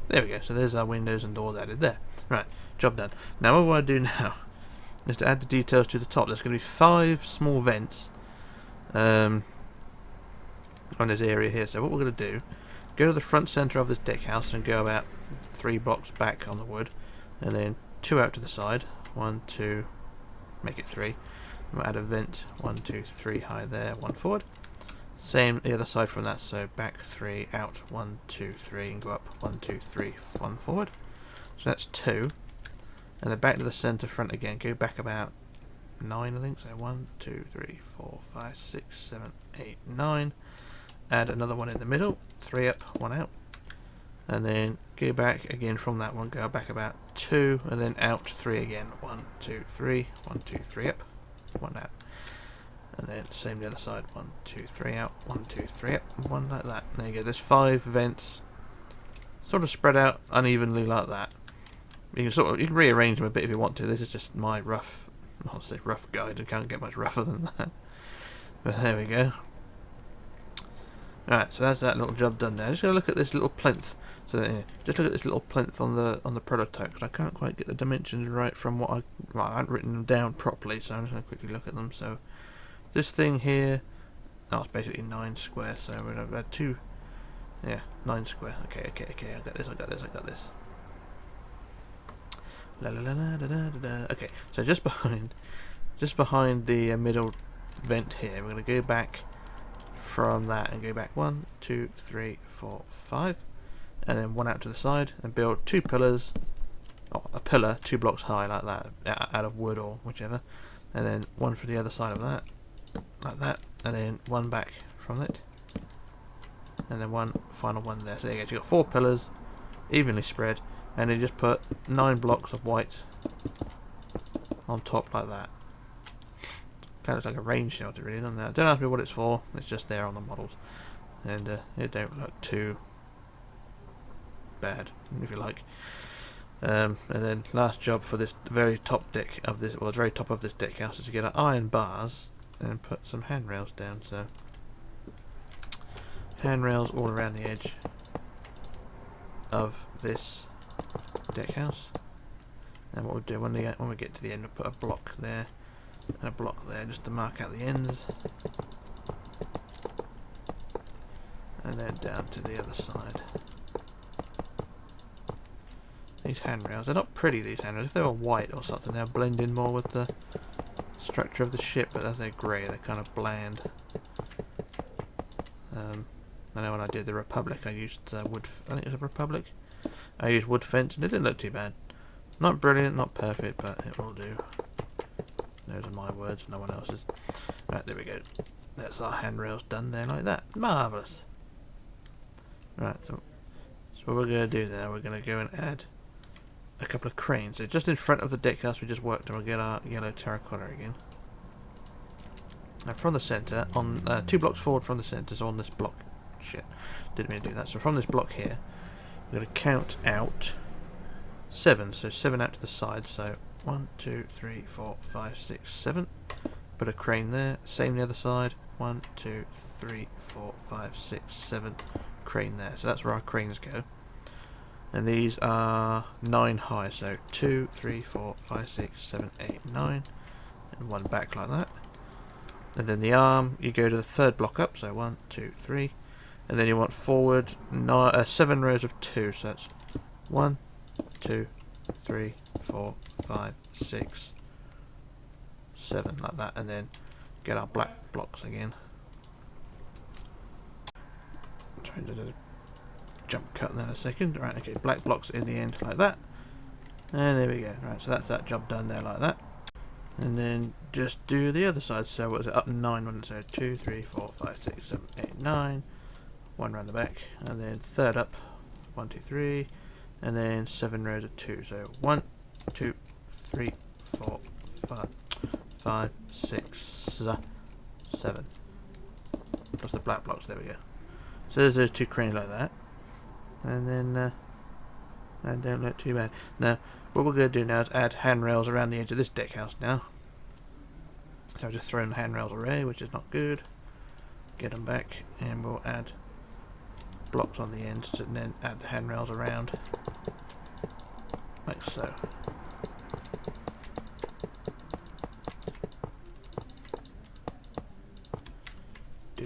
There we go. So there's our windows and doors added there. Right, job done. Now what I want to do now is to add the details to the top. There's going to be 5 small vents on this area here. So what we're going to do, go to the front centre of this deck house and go about 3 blocks back on the wood, and then 2 out to the side. 1, 2, make it 3. We'll add a vent 1, 2, 3 high there, 1 forward. Same the other side from that, so back 3, out 1, 2, 3, and go up 1, 2, 3, 1 forward. So that's 2, and then back to the centre front again. Go back about 9, I think. So 1, 2, 3, 4, 5, 6, 7, 8, 9. Add another one in the middle. 3 up, 1 out, and then go back again from that one. Go back about 2, and then out 3 again. 1, 2, 3, 1, 2, 3 up, 1 out. And then same the other side, 1, 2, 3 out, 1, 2, 3 up, 1 like that. There you go. There's 5 vents, sort of spread out unevenly like that. You can rearrange them a bit if you want to. This is just my rough, I'll say rough guide. It can't get much rougher than that. But there we go. Alright, so that's that little job done there. Just gonna look at this little plinth. So just look at this little plinth on the prototype, because I can't quite get the dimensions right from what I hadn't written them down properly. So I'm just gonna quickly look at them. So this thing here, it's basically 9 square. So we're gonna add 2, 9 square. Okay. I got this. La la la la da da da da. Okay, so just behind the middle vent here, we're gonna go back from that and go back 1, 2, 3, 4, 5, and then 1 out to the side, and build 2 pillars, or a pillar 2 blocks high like that, out of wood or whichever, and then 1 for the other side of that, like that, and then 1 back from it, and then 1 final one there. So there you go. So you've got 4 pillars evenly spread, and then just put 9 blocks of white on top like that. Kind of looks like a rain shelter, really, doesn't it? Don't ask me what it's for. It's just there on the models, and it don't look too bad, if you like. And then last job for this very top deck of this, well, the very top of this deck house, is to get our iron bars and put some handrails down. So handrails all around the edge of this deck house. And what we'll do when we get to the end, we'll put a block there and a block there just to mark out the ends. And then down to the other side. These handrails, they're not pretty, these handrails. If they were white or something, they'll blend in more with the structure of the ship, but as they're grey, they're kind of bland. I know when I did the Republic, I used wood, I think it was a Republic. I used wood fence and it didn't look too bad. Not brilliant, not perfect, but it will do. Those are my words, no one else's. Right, there we go. That's our handrails done there like that. Marvellous. Right, so what we're going to do now, we're going to go and add a couple of cranes. So just in front of the deck house we just worked on, we'll get our yellow terracotta again. Now from the centre, on 2 blocks forward from the centre, so on this block. Shit, didn't mean to do that. So from this block here, we're going to count out 7. So 7 out to the side. So 1, 2, 3, 4, 5, 6, 7. Put a crane there. Same the other side. 1, 2, 3, 4, 5, 6, 7. Crane there. So that's where our cranes go. And these are 9 high. So 2, 3, 4, 5, 6, 7, 8, 9. And 1 back like that. And then the arm, you go to the 3rd block up. So 1, 2, 3. And then you want forward 7 rows of 2. So that's 1, 2, 3, 4, 5, 6, 7, like that. And then get our black blocks again. I'm trying to do a jump cut in a second. Right, okay, black blocks in the end like that. And there we go. Right, so that's that job done there like that. And then just do the other side. So what was it? Up 9, wasn't it? So 2, 3, 4, 5, 6, 7, 8, 9. 1 round the back, and then 3rd up, 1, 2, 3, and then 7 rows of 2. So 1, 2, 3, 4, 5, 6, 7. Plus the black blocks. There we go. So there's those 2 cranes like that, and then that don't look too bad. Now what we're going to do now is add handrails around the edge of this deck house now. So I've just thrown the handrails away, which is not good. Get them back, and we'll add blocks on the ends and then add the handrails around like so. I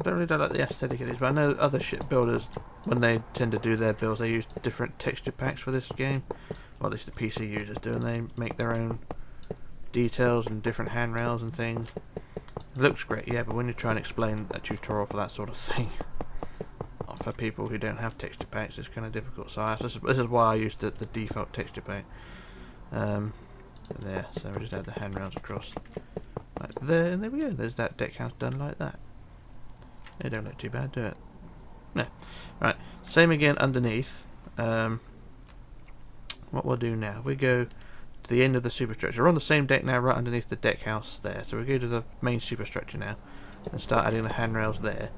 don't really like the aesthetic of these, but I know other ship builders, when they tend to do their builds, they use different texture packs for this game. Well, at least the PC users do, and they make their own details and different handrails and things. It looks great, yeah, but when you try and explain a tutorial for that sort of thing for people who don't have texture packs, it's kind of difficult. So this is why I used the default texture pack. There, so we just add the handrails across like there, and there we go. There's that deck house done like that. They don't look too bad, do it? No. Right, same again underneath. What we'll do now, if we go to the end of the superstructure, we're on the same deck now, right underneath the deck house there. So we go to the main superstructure now and start adding the handrails there,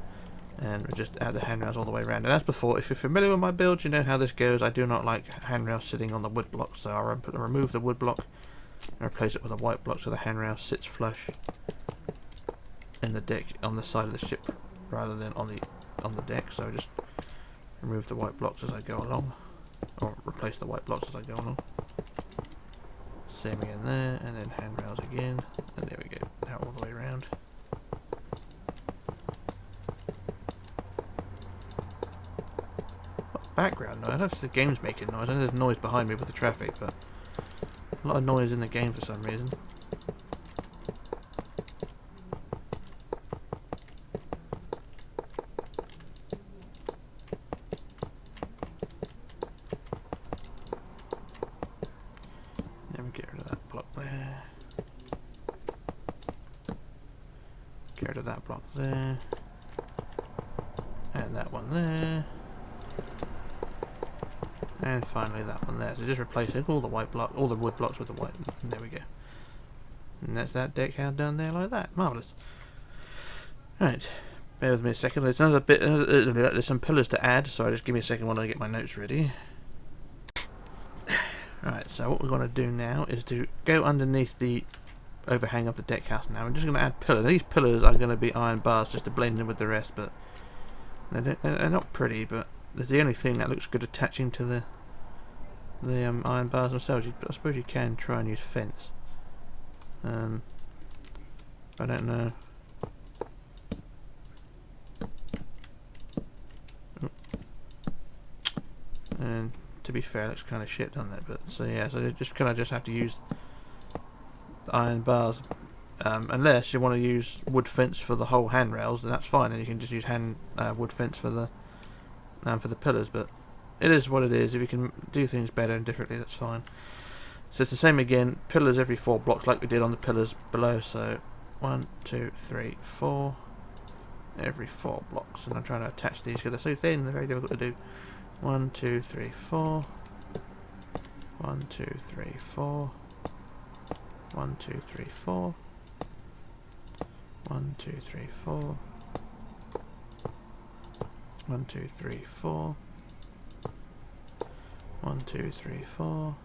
and we'll just add the handrails all the way around. And as before, if you're familiar with my build, you know how this goes. I do not like handrails sitting on the wood block, so I'll remove the wood block and replace it with a white block so the handrail sits flush in the deck on the side of the ship rather than on the deck. So just remove the white blocks as I go along, or replace the white blocks as I go along. Same again there, and then handrails again, and there we go, now all the way around. Background noise, I don't know if the game's making noise. I know there's noise behind me with the traffic, but a lot of noise in the game for some reason. Then we get rid of that block there. Get rid of that block there. And that one there. And finally that one there. So just replacing all the white block, all the wood blocks with the white, and there we go. And that's that deck house down there like that. Marvellous. Right, bear with me a second. There's another bit. There's some pillars to add. So just give me a second while I get my notes ready. Right. So what we're going to do now is to go underneath the overhang of the deck house now. I'm just going to add pillars. These pillars are going to be iron bars just to blend in with the rest, but they're not pretty, but they're the only thing that looks good attaching to the iron bars themselves. I suppose you can try and use fence. I don't know. And to be fair, it looks kind of shit, doesn't it? But so yeah, so you just kind of have to use the iron bars, unless you want to use wood fence for the whole handrails, then that's fine, and you can just use wood fence for the pillars. But it is what it is. If you can do things better and differently, that's fine. So it's the same again. Pillars every 4 blocks, like we did on the pillars below. So 1, 2, 3, 4, every 4 blocks, and I'm trying to attach these because they're so thin. They're very difficult to do. 1, 2, 3, 4. 1, 2, 3, 4. 1, 2, 3, 4. 1, 2, 3, 4. 1, 2, 3, 4. 1, 2, 3, 4.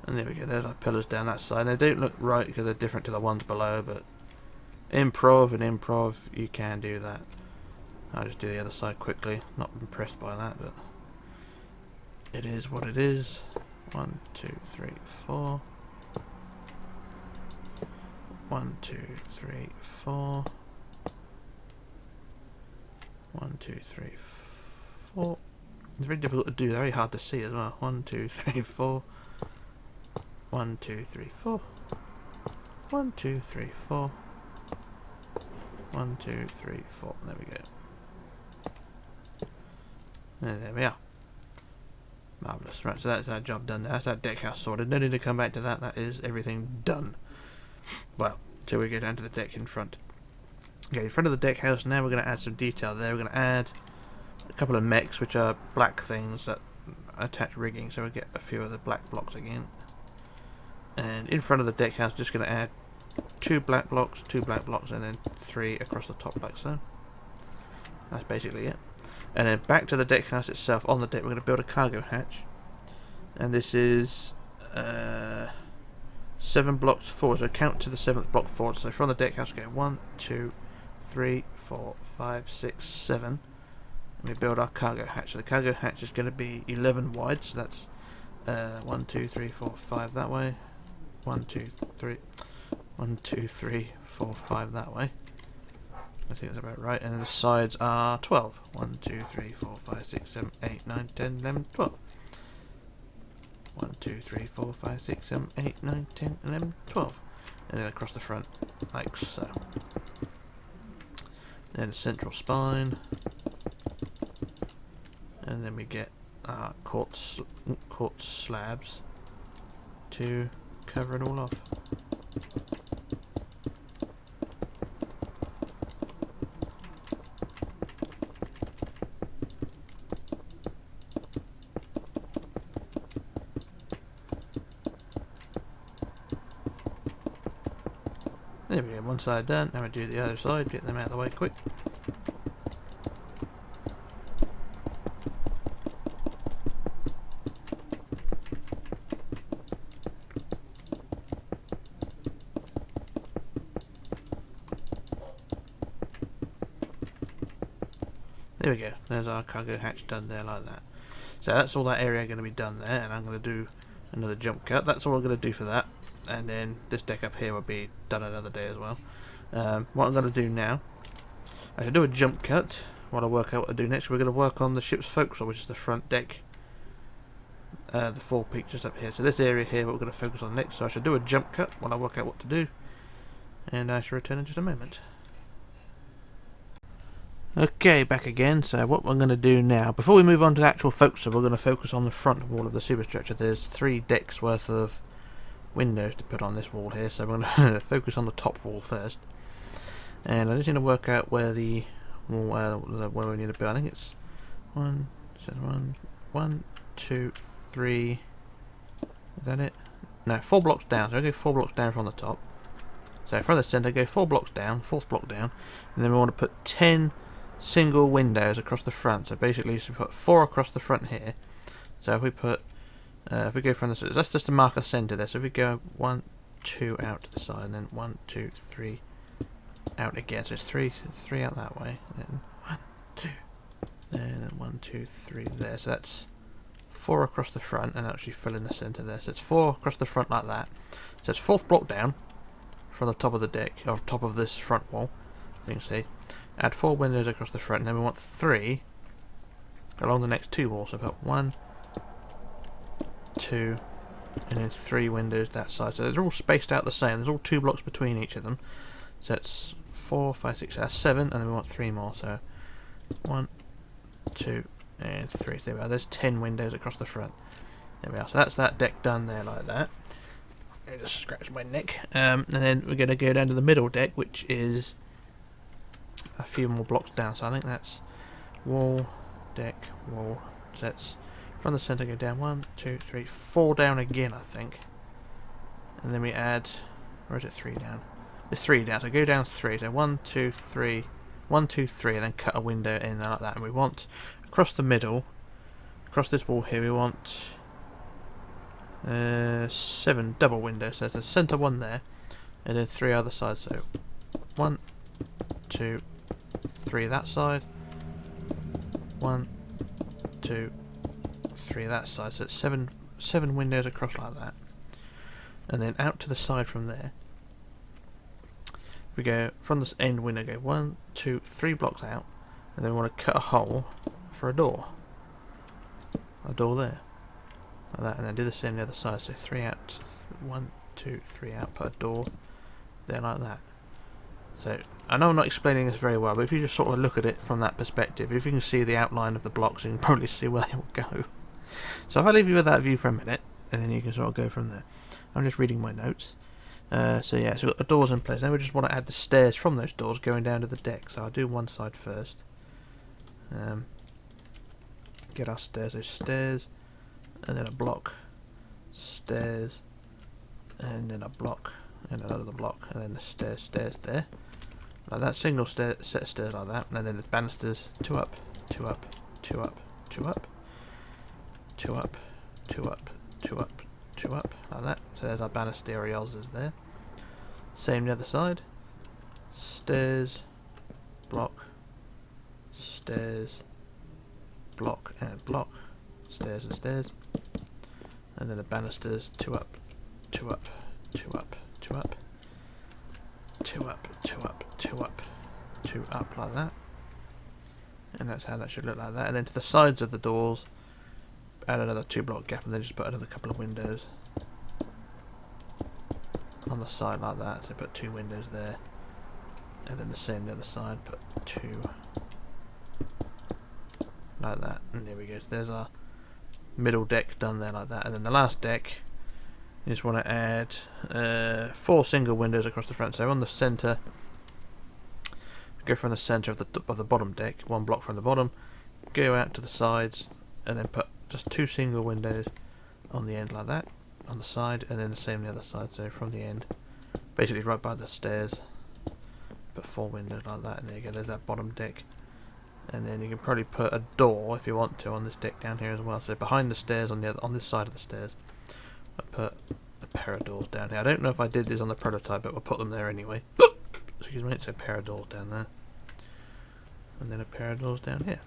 And there we go. There's our pillars down that side. They don't look right because they're different to the ones below, but improv, you can do that. I'll just do the other side quickly. Not impressed by that, but it is what it is. 1, 2, 3, 4. 1, 2, 3, 4. 1, 2, 3, 4. It's very difficult to do. Very hard to see as well. 1, 2, 3, 4. 1, 2, 3, 4. 1, 2, 3, 4. 1, 2, 3, 4. There we go. And there we are. Marvellous. Right, so that's our job done now. That's our deck house sorted. No need to come back to that. That is everything done. Well, till we go down to the deck in front. Okay, in front of the deck house now we're going to add some detail there. We're going to add a couple of mechs, which are black things that attach rigging. So we'll get a few of the black blocks again. And in front of the deck house, just going to add 2 black blocks, and then 3 across the top like so. That's basically it. And then back to the deck house itself. On the deck, we're going to build a cargo hatch, and this is 7 blocks forward. So count to the 7th block forward. So from the deck house, go 1, 2, 3, 4, 5, 6, 7. And we build our cargo hatch. So the cargo hatch is going to be 11 wide. So that's 1, 2, 3, 4, 5 that way. 1, 2, 3. 1, 2, 3, 4, 5 that way. I think that's about right. And then the sides are 12. 1, 2, 3, 4, 5, 6, 7, 8, 9, 10, 11, 12. 1, 2, 3, 4, 5, 6, 7, 8, 9, 10, 11, 12. And then across the front, like so. Then a central spine. And then we get our quartz slabs to cover it all off. There we go, one side done. Now we do the other side, get them out of the way quick. There we go, there's our cargo hatch done there like that. So that's all that area going to be done there, and I'm going to do another jump cut. That's all I'm going to do for that. And then this deck up here will be done another day as well. What I'm going to do now, I should do a jump cut while I work out what to do next. We're going to work on the ship's forecastle, which is the front deck, the forepeak just up here. So this area here, what we're going to focus on next. So I should do a jump cut while I work out what to do, and I shall return in just a moment. Okay, back again. So what we're going to do now, before we move on to the actual forecastle, we're going to focus on the front wall of the superstructure. There's 3 decks worth of windows to put on this wall here, so we're going to focus on the top wall first. And I just need to work out where the where we need to build. I think it's 1, 2, 3. Is that it? No, 4 blocks down. So I go 4 blocks down from the top. So from the centre, go 4 blocks down, 4th block down, and then we want to put 10 single windows across the front. So basically, we put 4 across the front here. So if we put If we go from the, that's just to mark a centre there. So if we go 1, 2 out to the side, and then 1, 2, 3 out again. So it's three out that way. Then 1, 2, then 1, 2, 3 there. So that's 4 across the front, and actually fill in the centre there. So it's 4 across the front like that. So it's 4th block down from the top of the deck, or top of this front wall. You can see. Add 4 windows across the front, and then we want 3 along the next 2 walls. So about 1, 2, and then 3 windows that side. So they're all spaced out the same. There's all 2 blocks between each of them. So it's 4, 5, 6, 7, and then we want 3 more. So 1, 2, and 3. So there we are. There's 10 windows across the front. There we are. So that's that deck done there like that. I just scratched my neck. And then we're going to go down to the middle deck, which is a few more blocks down. So I think that's wall, deck, wall. So that's from the centre, go down 1, 2, 3, 4 down again, I think. And then we add, or is it 3 down? It's 3 down, so go down 3. So 1, 2, 3, 1, 2, 3, and then cut a window in there like that. And we want, across the middle, across this wall here, we want 7 double windows. So there's a centre one there, and then 3 other sides. So 1, 2, 3 that side, 1, 2, 3 that side. So it's 7 windows across like that, and then out to the side from there. If we go from this end window, go 1, 2, 3 blocks out, and then we want to cut a hole for a door there, like that, and then do the same on the other side. So 3 out, 1, 2, 3 out, put a door there like that. So I know I'm not explaining this very well, but if you just sort of look at it from that perspective, if you can see the outline of the blocks, you can probably see where they will go. So if I leave you with that view for a minute, and then you can sort of go from there. I'm just reading my notes. So yeah, so we've got the doors in place. Then we just want to add the stairs from those doors going down to the deck. So I'll do one side first. Get our stairs, those stairs, and then a block, stairs, and then a block, and another block, and then the stairs there. Like that, single set of stairs like that, and then there's banisters, 2 up, 2 up, 2 up, 2 up, 2 up, 2 up, 2 up, 2 up, like that. So there's our banisterioles there. Same the other side. Stairs, block, stairs, block, and block, stairs and stairs. And then the banisters, 2 up, 2 up, 2 up, 2 up, 2 up, 2 up, 2 up, 2 up, like that. And that's how that should look, like that. And then to the sides of the doors, add another 2 block gap, and then just put another couple of windows on the side like that. So put 2 windows there, and then the same the other side, put 2 like that. And there we go. So there's our middle deck done there like that. And then the last deck, you just want to add 4 single windows across the front. So on the centre, go from the centre of the bottom deck, 1 block from the bottom, go out to the sides, and then put just 2 single windows on the end like that, on the side, and then the same on the other side. So from the end, basically right by the stairs, put 4 windows like that, and there you go. There's that bottom deck. And then you can probably put a door if you want to on this deck down here as well. So behind the stairs, on this side of the stairs, I put a pair of doors down here. I don't know if I did this on the prototype, but we'll put them there anyway. Excuse me. So a pair of doors down there, and then a pair of doors down here.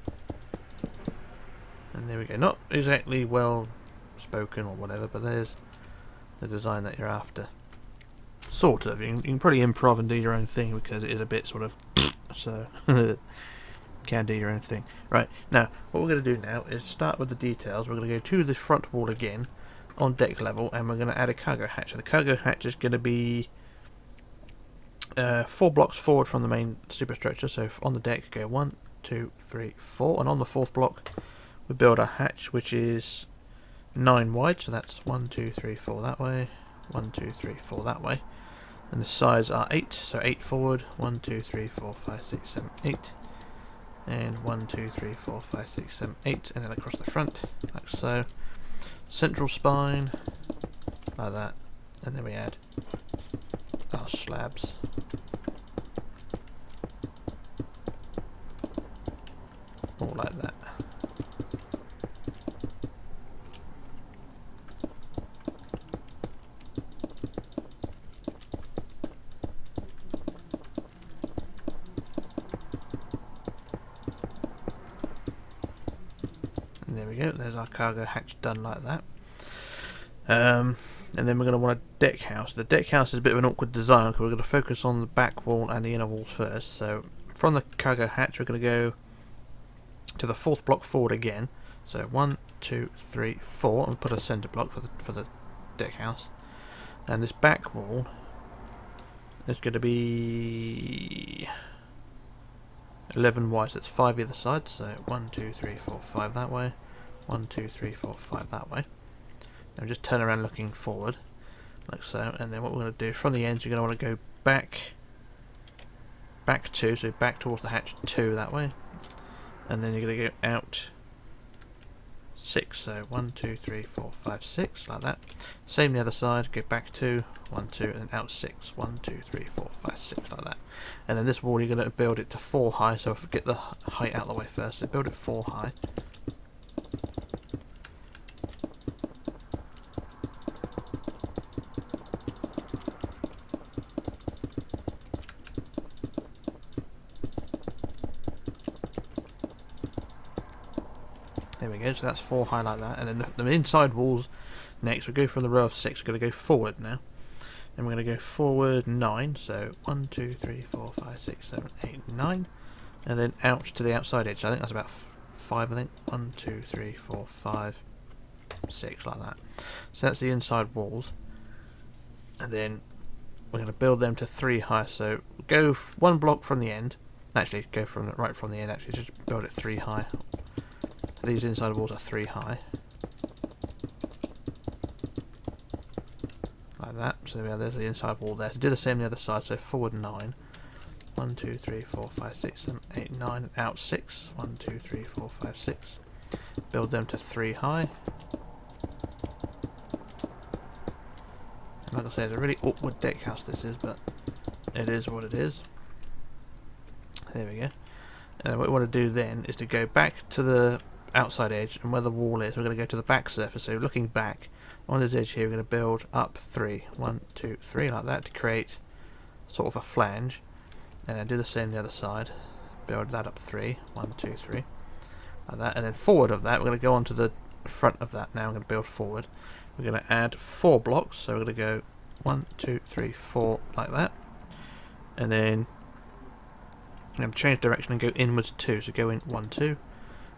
And there we go. Not exactly well spoken or whatever, but there's the design that you're after. Sort of. You can probably improv and do your own thing, because it is a bit sort of so. Can do your own thing. Right, now what we're going to do now is start with the details. We're going to go to the front wall again on deck level, and we're going to add a cargo hatch. So the cargo hatch is going to be 4 blocks forward from the main superstructure. So on the deck, go 1, 2, 3, 4, and on the 4th block we build a hatch which is 9 wide. So that's 1, 2, 3, 4 that way, 1, 2, 3, 4 that way, and the sides are 8. So 8 forward, 1, 2, 3, 4, 5, 6, 7, 8. And 1, 2, 3, 4, 5, 6, 7, 8, and then across the front, like so. Central spine, like that, and then we add our slabs. All like that. we go, there's our cargo hatch done like that. And then we're going to want a deck house. The deck house is a bit of an awkward design because we're going to focus on the back wall and the inner walls first. So from the cargo hatch we're going to go to the 4th block forward again. So 1, 2, 3, 4, and put a centre block for the deck house. And this back wall is going to be 11 wide, so it's 5 either side. So 1, 2, 3, 4, 5 that way. 1, 2, 3, 4, 5 that way. Now just turn around looking forward, like so. And then what we're going to do from the ends, you're going to want to go back 2, so back towards the hatch 2 that way. And then you're going to go out 6, so 1, 2, 3, 4, 5, 6, like that. Same the other side, go back 2, 1, 2, and then out 6, 1, 2, 3, 4, 5, 6, like that. And then this wall you're going to build it to 4 high, so get the height out of the way first, so build it 4 high. There we go, so that's 4 high like that. And then the inside walls next, we go from the row of 6, we're going to go forward now. And we're going to go forward 9, so 1, 2, 3, 4, 5, 6, 7, 8, 9. And then out to the outside edge, so I think that's about 5, I think. 1, 2, 3, 4, 5, 6, like that. So that's the inside walls. And then we're going to build them to 3 high, so go 1 block from the end. Actually, go from right from the end, actually, just build it 3 high. So these inside walls are 3 high. Like that. So yeah, there's the inside wall there. So do the same on the other side, so forward 9. 1, 2, 3, 4, 5, 6, 7, 8, 9, and out 6. 1, 2, 3, 4, 5, 6. Build them to 3 high. Like I say, it's a really awkward deck house this is, but it is what it is. There we go. And what we want to do then is to go back to the outside edge, and where the wall is, we're going to go to the back surface. So looking back on this edge here, we're going to build up 3. 1, 2, 3, like that, to create sort of a flange. And then do the same on the other side. Build that up 3. 1, 2, 3. Like that. And then forward of that, we're going to go on to the front of that now. I'm going to build forward. We're going to add 4 blocks. So we're going to go 1, 2, 3, 4, like that. And then I'm going to change direction and go inwards 2. So go in 1, 2.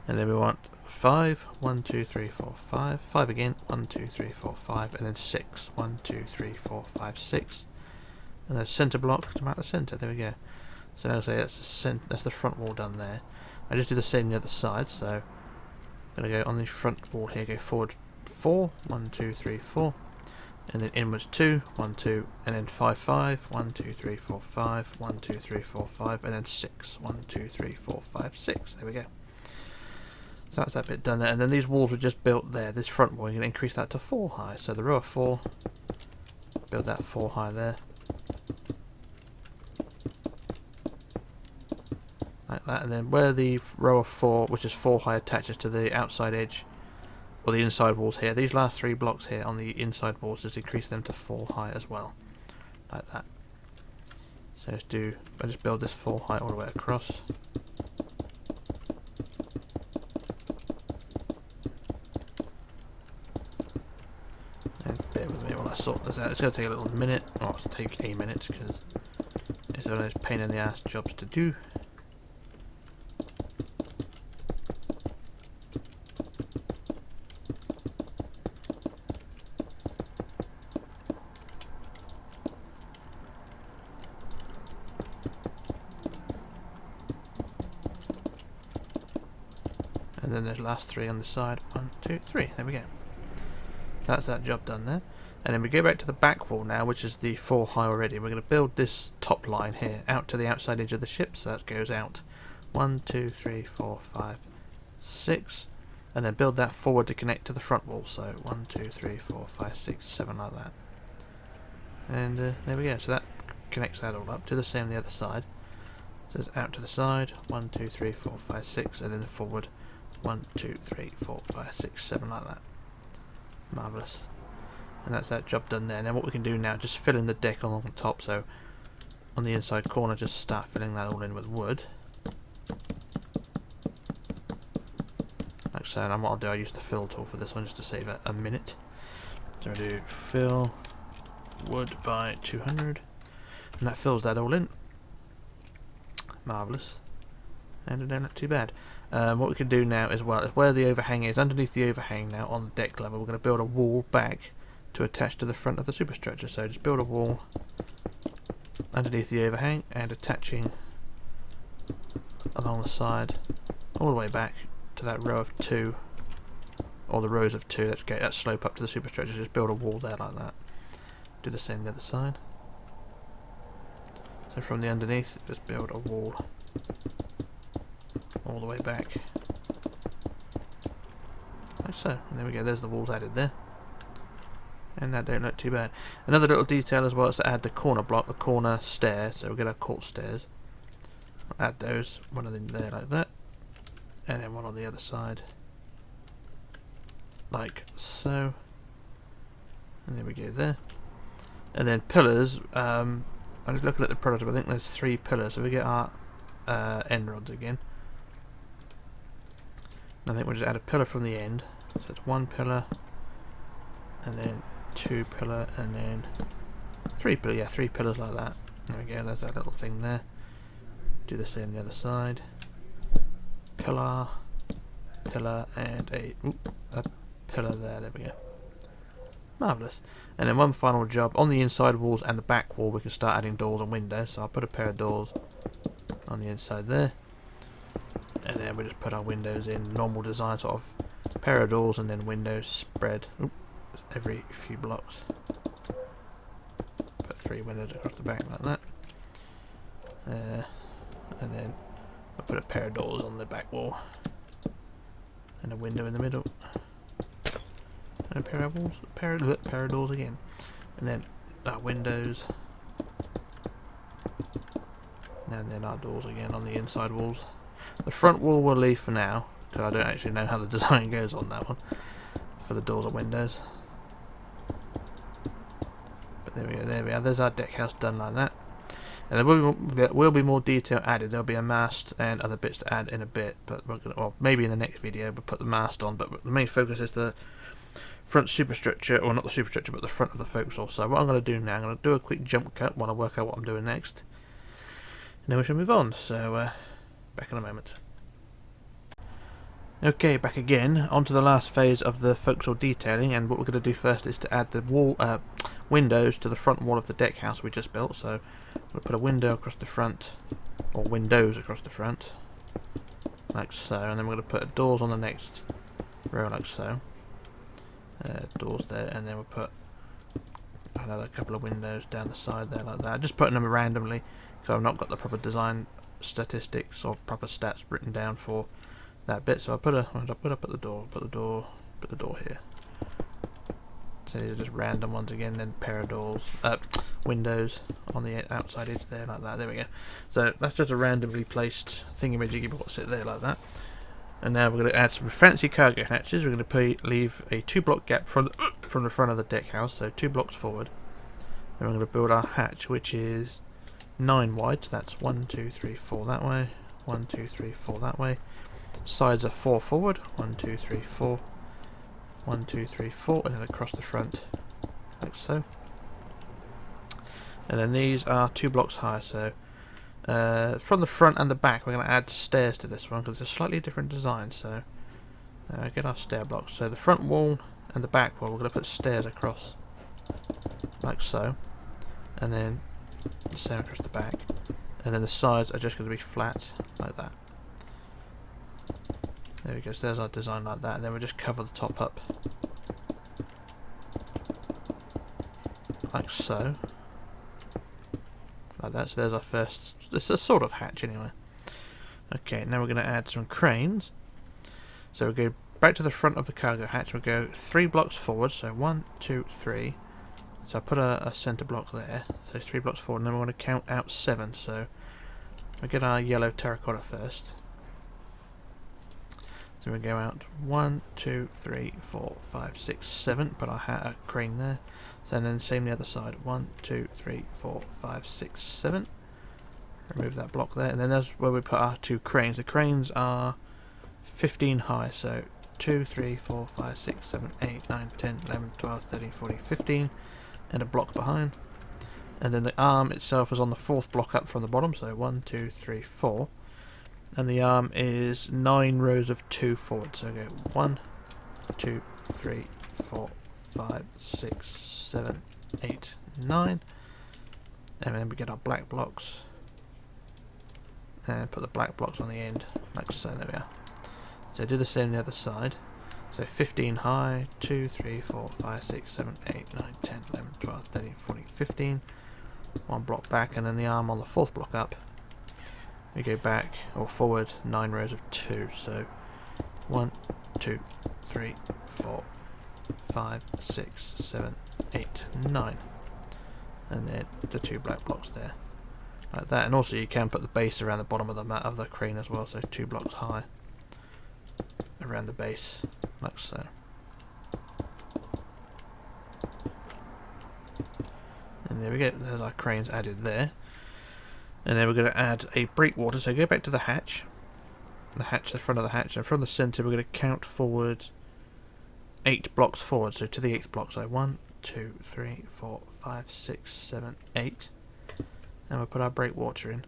And then we want 5. 1, 2, 3, 4, 5. 5 again. 1, 2, 3, 4, 5. And then 6. 1, 2, 3, 4, 5, 6. And then centre block to mark the centre. There we go. So now say that's the front wall done there. I just do the same on the other side. So I'm going to go on the front wall here. Go forward 4. 1, 2, 3, 4. And then inwards 2. 1, 2. And then 5, 5. 1, 2, 3, 4, 5. 1, 2, 3, 4, 5. And then 6. 1, 2, 3, 4, 5, 6. There we go. So that's that bit done there. And then these walls were just built there. This front wall, you're going to increase that to 4 high. So the row of 4, build that 4 high there. Like that. And then where the row of 4, which is 4 high, attaches to the outside edge, or the inside walls here, these last 3 blocks here on the inside walls, just increase them to 4 high as well. Like that. So I just build this 4 high all the way across. Sort this out. It's going to take a little minute, or it'll take a minute because it's one of those pain in the ass jobs to do. And then there's the last 3 on the side. 1, 2, 3. There we go. That's that job done there. And then we go back to the back wall now, which is the 4 high already. We're going to build this top line here out to the outside edge of the ship, so that goes out 1, 2, 3, 4, 5, 6, and then build that forward to connect to the front wall. So 1, 2, 3, 4, 5, 6, 7, like that. And there we go. So that connects that all up. Do the same on the other side. So it's out to the side 1, 2, 3, 4, 5, 6, and then forward 1, 2, 3, 4, 5, 6, 7, like that. Marvellous. And that's that job done there. And then what we can do now, just fill in the deck along the top. So on the inside corner, just start filling that all in with wood, like so. And what I'll do, I'll use the fill tool for this one just to save a minute. So I do fill wood by 200, and that fills that all in. Marvellous. And it don't look too bad. What we can do now as well is where the overhang is, underneath the overhang now on the deck level, we're going to build a wall back to attach to the front of the superstructure. So just build a wall underneath the overhang and attaching along the side all the way back to that row of 2, or the rows of 2 that slope up to the superstructure. Just build a wall there like that. Do the same the other side. So from the underneath, just build a wall all the way back like so. And there we go, there's the walls added there. And that don't look too bad. Another little detail as well is to add the corner block, the corner stairs. So we'll get our court stairs. Add those, one of them there like that. And then one on the other side. Like so. And there we go there. And then pillars, I'm just looking at the prototype, I think there's 3 pillars. So we get our end rods again. And I think we'll just add a pillar from the end. So it's 1 pillar, and then 2 pillar, and then 3 pillar. Yeah, 3 pillars like that. There we go, there's that little thing there. Do the same on the other side. Pillar, pillar, and a pillar there. There we go. Marvellous. And then one final job on the inside walls and the back wall. We can start adding doors and windows. So I'll put a pair of doors on the inside there, and then we just put our windows in normal design, sort of pair of doors and then windows spread every few blocks. Put 3 windows across the back like that, and then I'll put a pair of doors on the back wall and a window in the middle. And a pair of walls, pair of doors again, and then our windows, and then our doors again on the inside walls. The front wall we'll leave for now, because I don't actually know how the design goes on that one for the doors and windows. But there we go, there we are. There's our deck house done like that. And there will be more detail added. There'll be a mast and other bits to add in a bit, but we're gonna, well, maybe in the next video we'll put the mast on. But the main focus is the front superstructure, or not the superstructure, but the front of the forecastle. So what I'm going to do now, I'm going to do a quick jump cut while I work out what I'm doing next, and then we shall move on. So back in a moment. Okay, back again onto the last phase of the forecastle detailing, and what we're going to do first is to add the wall windows to the front wall of the deck house we just built. So we'll put a window across the front, or windows across the front, like so, and then we're going to put doors on the next row like so. Doors there, and then we'll put another couple of windows down the side there like that. Just putting them randomly because I've not got the proper design statistics or proper stats written down for that bit. So I'll put up at the door, put the door here. So these are just random ones again, then pair of doors, windows on the outside edge there like that. There we go. So that's just a randomly placed thingamajiggy what's it there like that. And now we're going to add some fancy cargo hatches. We're going to leave a 2-block gap from the front of the deck house, so 2 blocks forward. And we're going to build our hatch, which is 9 wide. So that's 1, 2, 3, 4 that way. 1, 2, 3, 4 that way. Sides are 4 forward. 1, 2, 3, 4. 1, 2, 3, 4, and then across the front, like so. And then these are 2 blocks high. So from the front and the back, we're going to add stairs to this one because it's a slightly different design. So get our stair blocks. So the front wall and the back wall, we're going to put stairs across, like so, and then the same across the back. And then the sides are just going to be flat, like that. There we go. So there's our design like that, and then we'll just cover the top up, like so. Like that. So there's our first, it's a sort of hatch anyway. Okay, now we're going to add some cranes. So we'll go back to the front of the cargo hatch. We'll go 3 blocks forward. So 1, 2, 3. So I put a centre block there. So 3 blocks forward, and then we're going to count out 7. So we'll get our yellow terracotta first. So we go out 1, 2, 3, 4, 5, 6, 7. Put our crane there. And then same the other side. 1, 2, 3, 4, 5, 6, 7. Remove that block there, and then that's where we put our 2 cranes. The cranes are 15 high, so 2, 3, 4, 5, 6, 7, 8, 9, 10, 11, 12, 13, 14, 15, and a block behind. And then the arm itself is on the fourth block up from the bottom, so 1, 2, 3, 4. And the arm is 9 rows of 2 forward, so go 1, 2, 3, 4, 5, 6, 7, 8, 9. And then we get our black blocks. And put the black blocks on the end, like so, there we are. So do the same on the other side. So 15 high, 2, 3, 4, 5, 6, 7, 8, 9, 10, 11, 12, 13, 14, 15. One block back, and then the arm on the fourth block up. We go back, or forward, 9 rows of 2. So 1, 2, 3, 4, 5, 6, 7, 8, 9. And then the 2 black blocks there. Like that, and also you can put the base around the bottom of the mat of the crane as well, so 2 blocks high around the base, like so. And there we go, there's our cranes added there. And then we're going to add a breakwater, so go back to the hatch, the front of the hatch, and from the centre we're going to count forward 8 blocks forward, so to the 8th block, so 1, 2, 3, 4, 5, 6, 7, 8. And we'll put our breakwater in.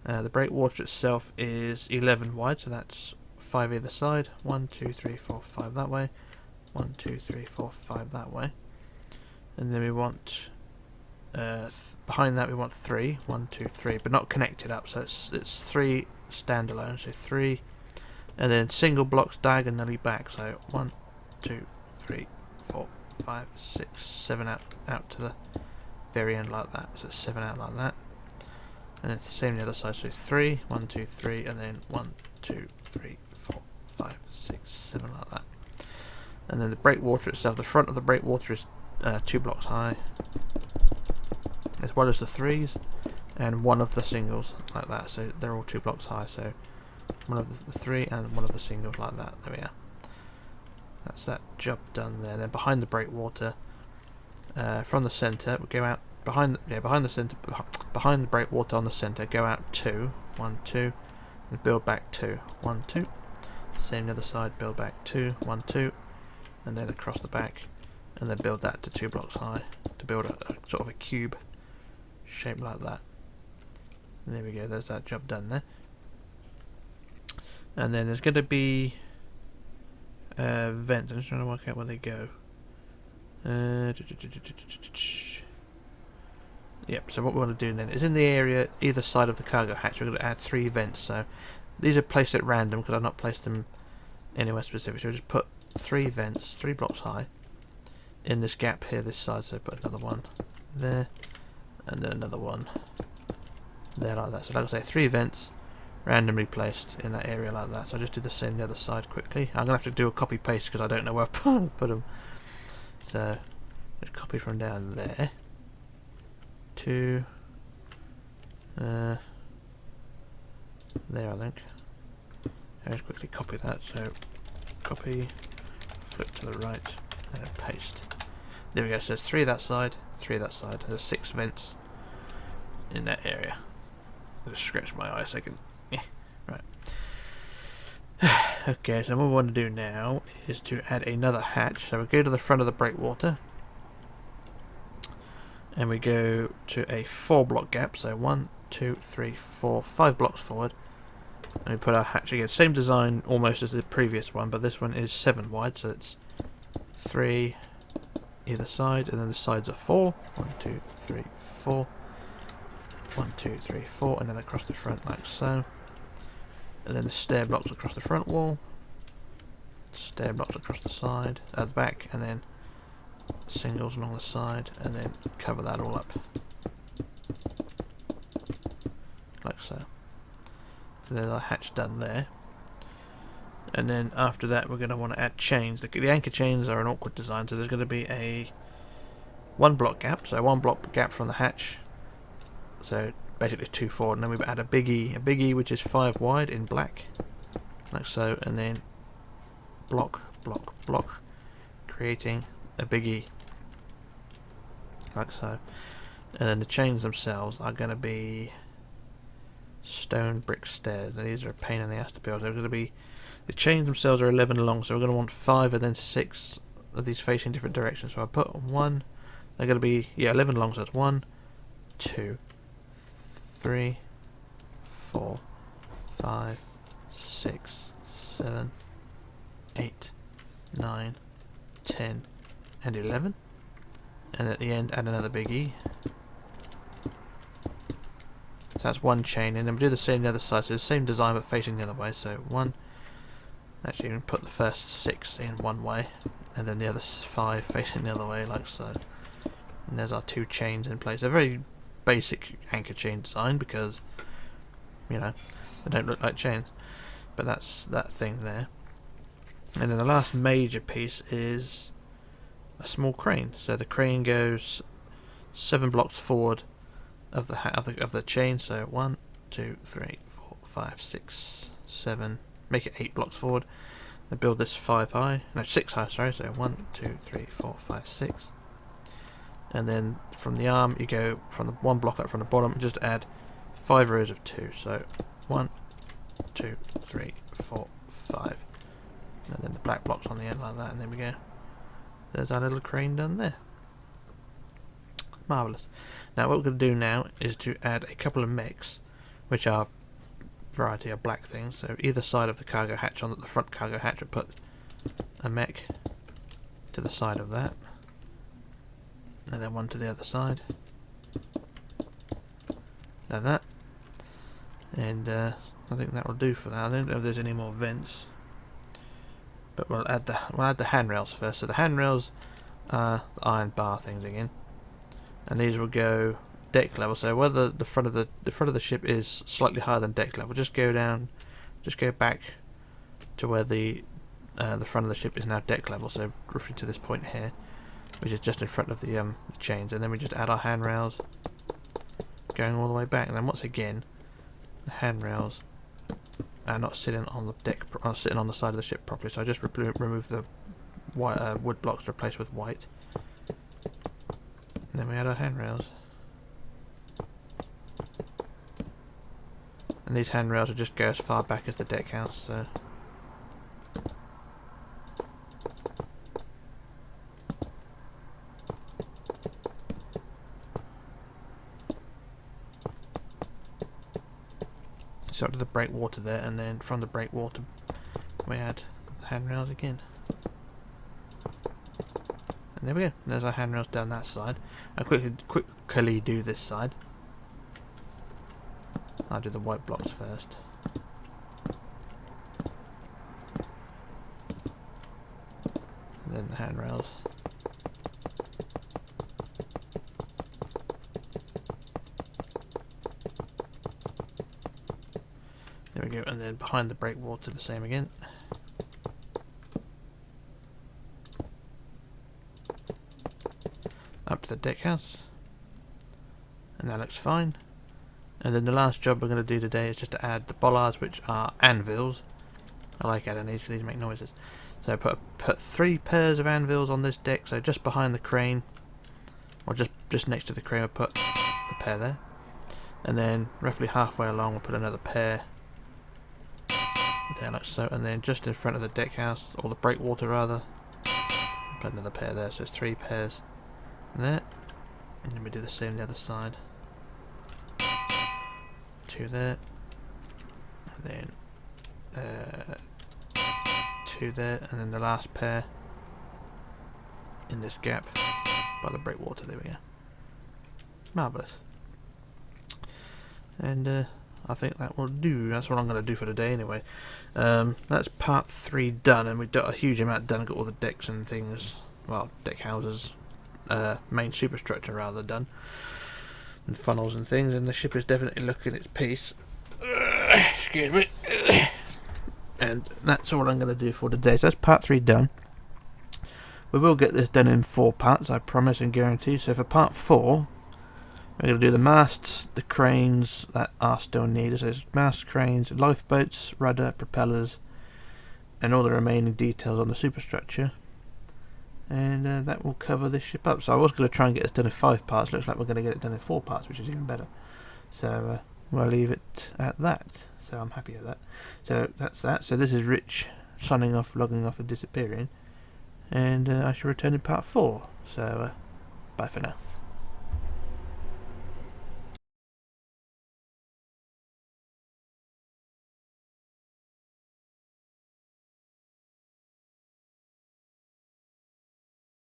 The breakwater itself is 11 wide, so that's 5 either side. 1, 2, 3, 4, 5 that way. 1, 2, 3, 4, 5 that way. And then we want behind that we want 3. 1, 2, 3, but not connected up. So it's 3 standalone. So 3, and then single blocks diagonally back. So 1, 2, 3, 4, 5, 6, 7 out to the very end like that. So it's 7 out like that. And it's the same on the other side, so 3, 1, 2, 3, and then 1, 2, 3, 4, 5, 6, 7 like that. And then the breakwater itself, the front of the breakwater is 2 blocks high, as well as the 3s, and one of the singles like that, so they're all 2 blocks high, so one of the 3 and one of the singles like that. There we are. That's that job done there. Then behind the breakwater, from the centre, we go out behind the centre, behind the breakwater on the centre, go out 2, 1, 2, and build back 2, 1, 2. Same the other side, build back 2, 1, 2, and then across the back, and then build that to 2 blocks high to build a sort of a cube shape like that. And there we go. There's that job done there. And then there's going to be vents. I'm just trying to work out where they go. Yep, so what we want to do then is in the area either side of the cargo hatch we're going to add 3 vents. So these are placed at random because I've not placed them anywhere specific. So we'll just put 3 vents, 3 blocks high, in this gap here this side. So put another one there, and then another one there like that. So like I say, 3 vents randomly placed in that area like that. So I'll just do the same the other side quickly. I'm going to have to do a copy paste because I don't know where I put them. So just copy from down there to there, I think. I'll just quickly copy that. So copy, flip to the right, and then paste. There we go. So there's 3 that side, 3 that side. There's 6 vents in that area. I'll just scratch my eye a second. Yeah, right. Okay, so what we want to do now is to add another hatch. So we go to the front of the breakwater, and we go to a 4 block gap. So 1, 2, 3, 4, 5 blocks forward, and we put our hatch again. Same design almost as the previous one, but this one is 7 wide, so it's 3 either side, and then the sides are 4. 1, 2, 3, 4. 1, 2, 3, 4, and then across the front like so. And then the stair blocks across the front wall, stair blocks across the side, at the back, and then singles along the side, and then cover that all up like so. So there's our hatch done there. And then after that we're going to want to add chains. The anchor chains are an awkward design, so there's going to be a 1 block gap, so 1 block gap from the hatch, so basically 2 forward, and then we add a biggie which is 5 wide in black, like so, and then block, block, block, creating a biggie, like so. And then the chains themselves are going to be stone brick stairs. Now these are a pain in the ass to build. They're going to be The chains themselves are 11 long, so we're going to want 5 and then 6 of these facing different directions. So I put 1, they're going to be, 11 long, so that's 1, 2, 3, 4, 5, 6, 7, 8, 9, 10, and 11. And at the end, add another big E. So that's one chain, and then we do the same on the other side. So the same design but facing the other way. So 1. Actually, we can put the first 6 in one way, and then the other 5 facing the other way, like so. And there's our 2 chains in place. They're very basic anchor chain design because, you know, they don't look like chains. But that's that thing there. And then the last major piece is a small crane. So the crane goes 7 blocks forward of the chain. So 1, 2, 3, 4, 5, 6, 7. Make it 8 blocks forward. Then build this 6 high. Sorry. So 1, 2, 3, 4, 5, 6. And then from the arm, you go from the 1 block up from the bottom, and just add 5 rows of 2. So 1, 2, 3, 4, 5. And then the black blocks on the end like that, and there we go. There's our little crane done there. Marvellous. Now what we're going to do now is to add a couple of mechs, which are a variety of black things. So either side of the cargo hatch, on the front cargo hatch, we'll put a mech to the side of that. And then one to the other side. Like that. And I think that will do for that. I don't know if there's any more vents. But we'll add the handrails first. So the handrails are the iron bar things again, and these will go deck level. So whether the front of the ship is slightly higher than deck level, just go back to where the front of the ship is now deck level. So roughly to this point here, which is just in front of the chains, and then we just add our handrails going all the way back. And then once again, the handrails are not sitting on the deck, sitting on the side of the ship properly. So I just remove the white, wood blocks to replace with white. And then we add our handrails. And these handrails will just go as far back as the deck house. So up to the breakwater there, and then from the breakwater we add the handrails again. And there we go. There's our handrails down that side. I'll quickly do this side. I'll do the white blocks first. And then the handrails. There we go, and then behind the breakwater the same again. Up to the deck house. And that looks fine. And then the last job we're going to do today is just to add the bollards, which are anvils. I like adding these because these make noises. So put 3 pairs of anvils on this deck, so just behind the crane, or just next to the crane, we'll put the pair there. And then roughly halfway along we'll put another pair there like so, and then just in front of the deck house, or the breakwater rather, put another pair there, so it's 3 pairs there. And then we do the same on the other side. 2 there, and then 2 there, and then the last pair in this gap by the breakwater. There we go. Marvellous. And I think that will do. That's what I'm going to do for today anyway. That's part 3 done, and we've got a huge amount done. Got all the decks and things, well, deck houses, main superstructure rather, done, and funnels and things, and the ship is definitely looking its piece. Excuse me. And that's all I'm going to do for today. So that's part 3 done. We will get this done in 4 parts, I promise and guarantee. So for part 4, we're going to do the masts, the cranes that are still needed. So there's masts, cranes, lifeboats, rudder, propellers, and all the remaining details on the superstructure. And that will cover this ship up. So I was going to try and get this done in 5 parts. Looks like we're going to get it done in 4 parts, which is even better. So we'll leave it at that. So I'm happy with that. So that's that. So this is Rich signing off, logging off and disappearing. And I shall return in part 4. So bye for now.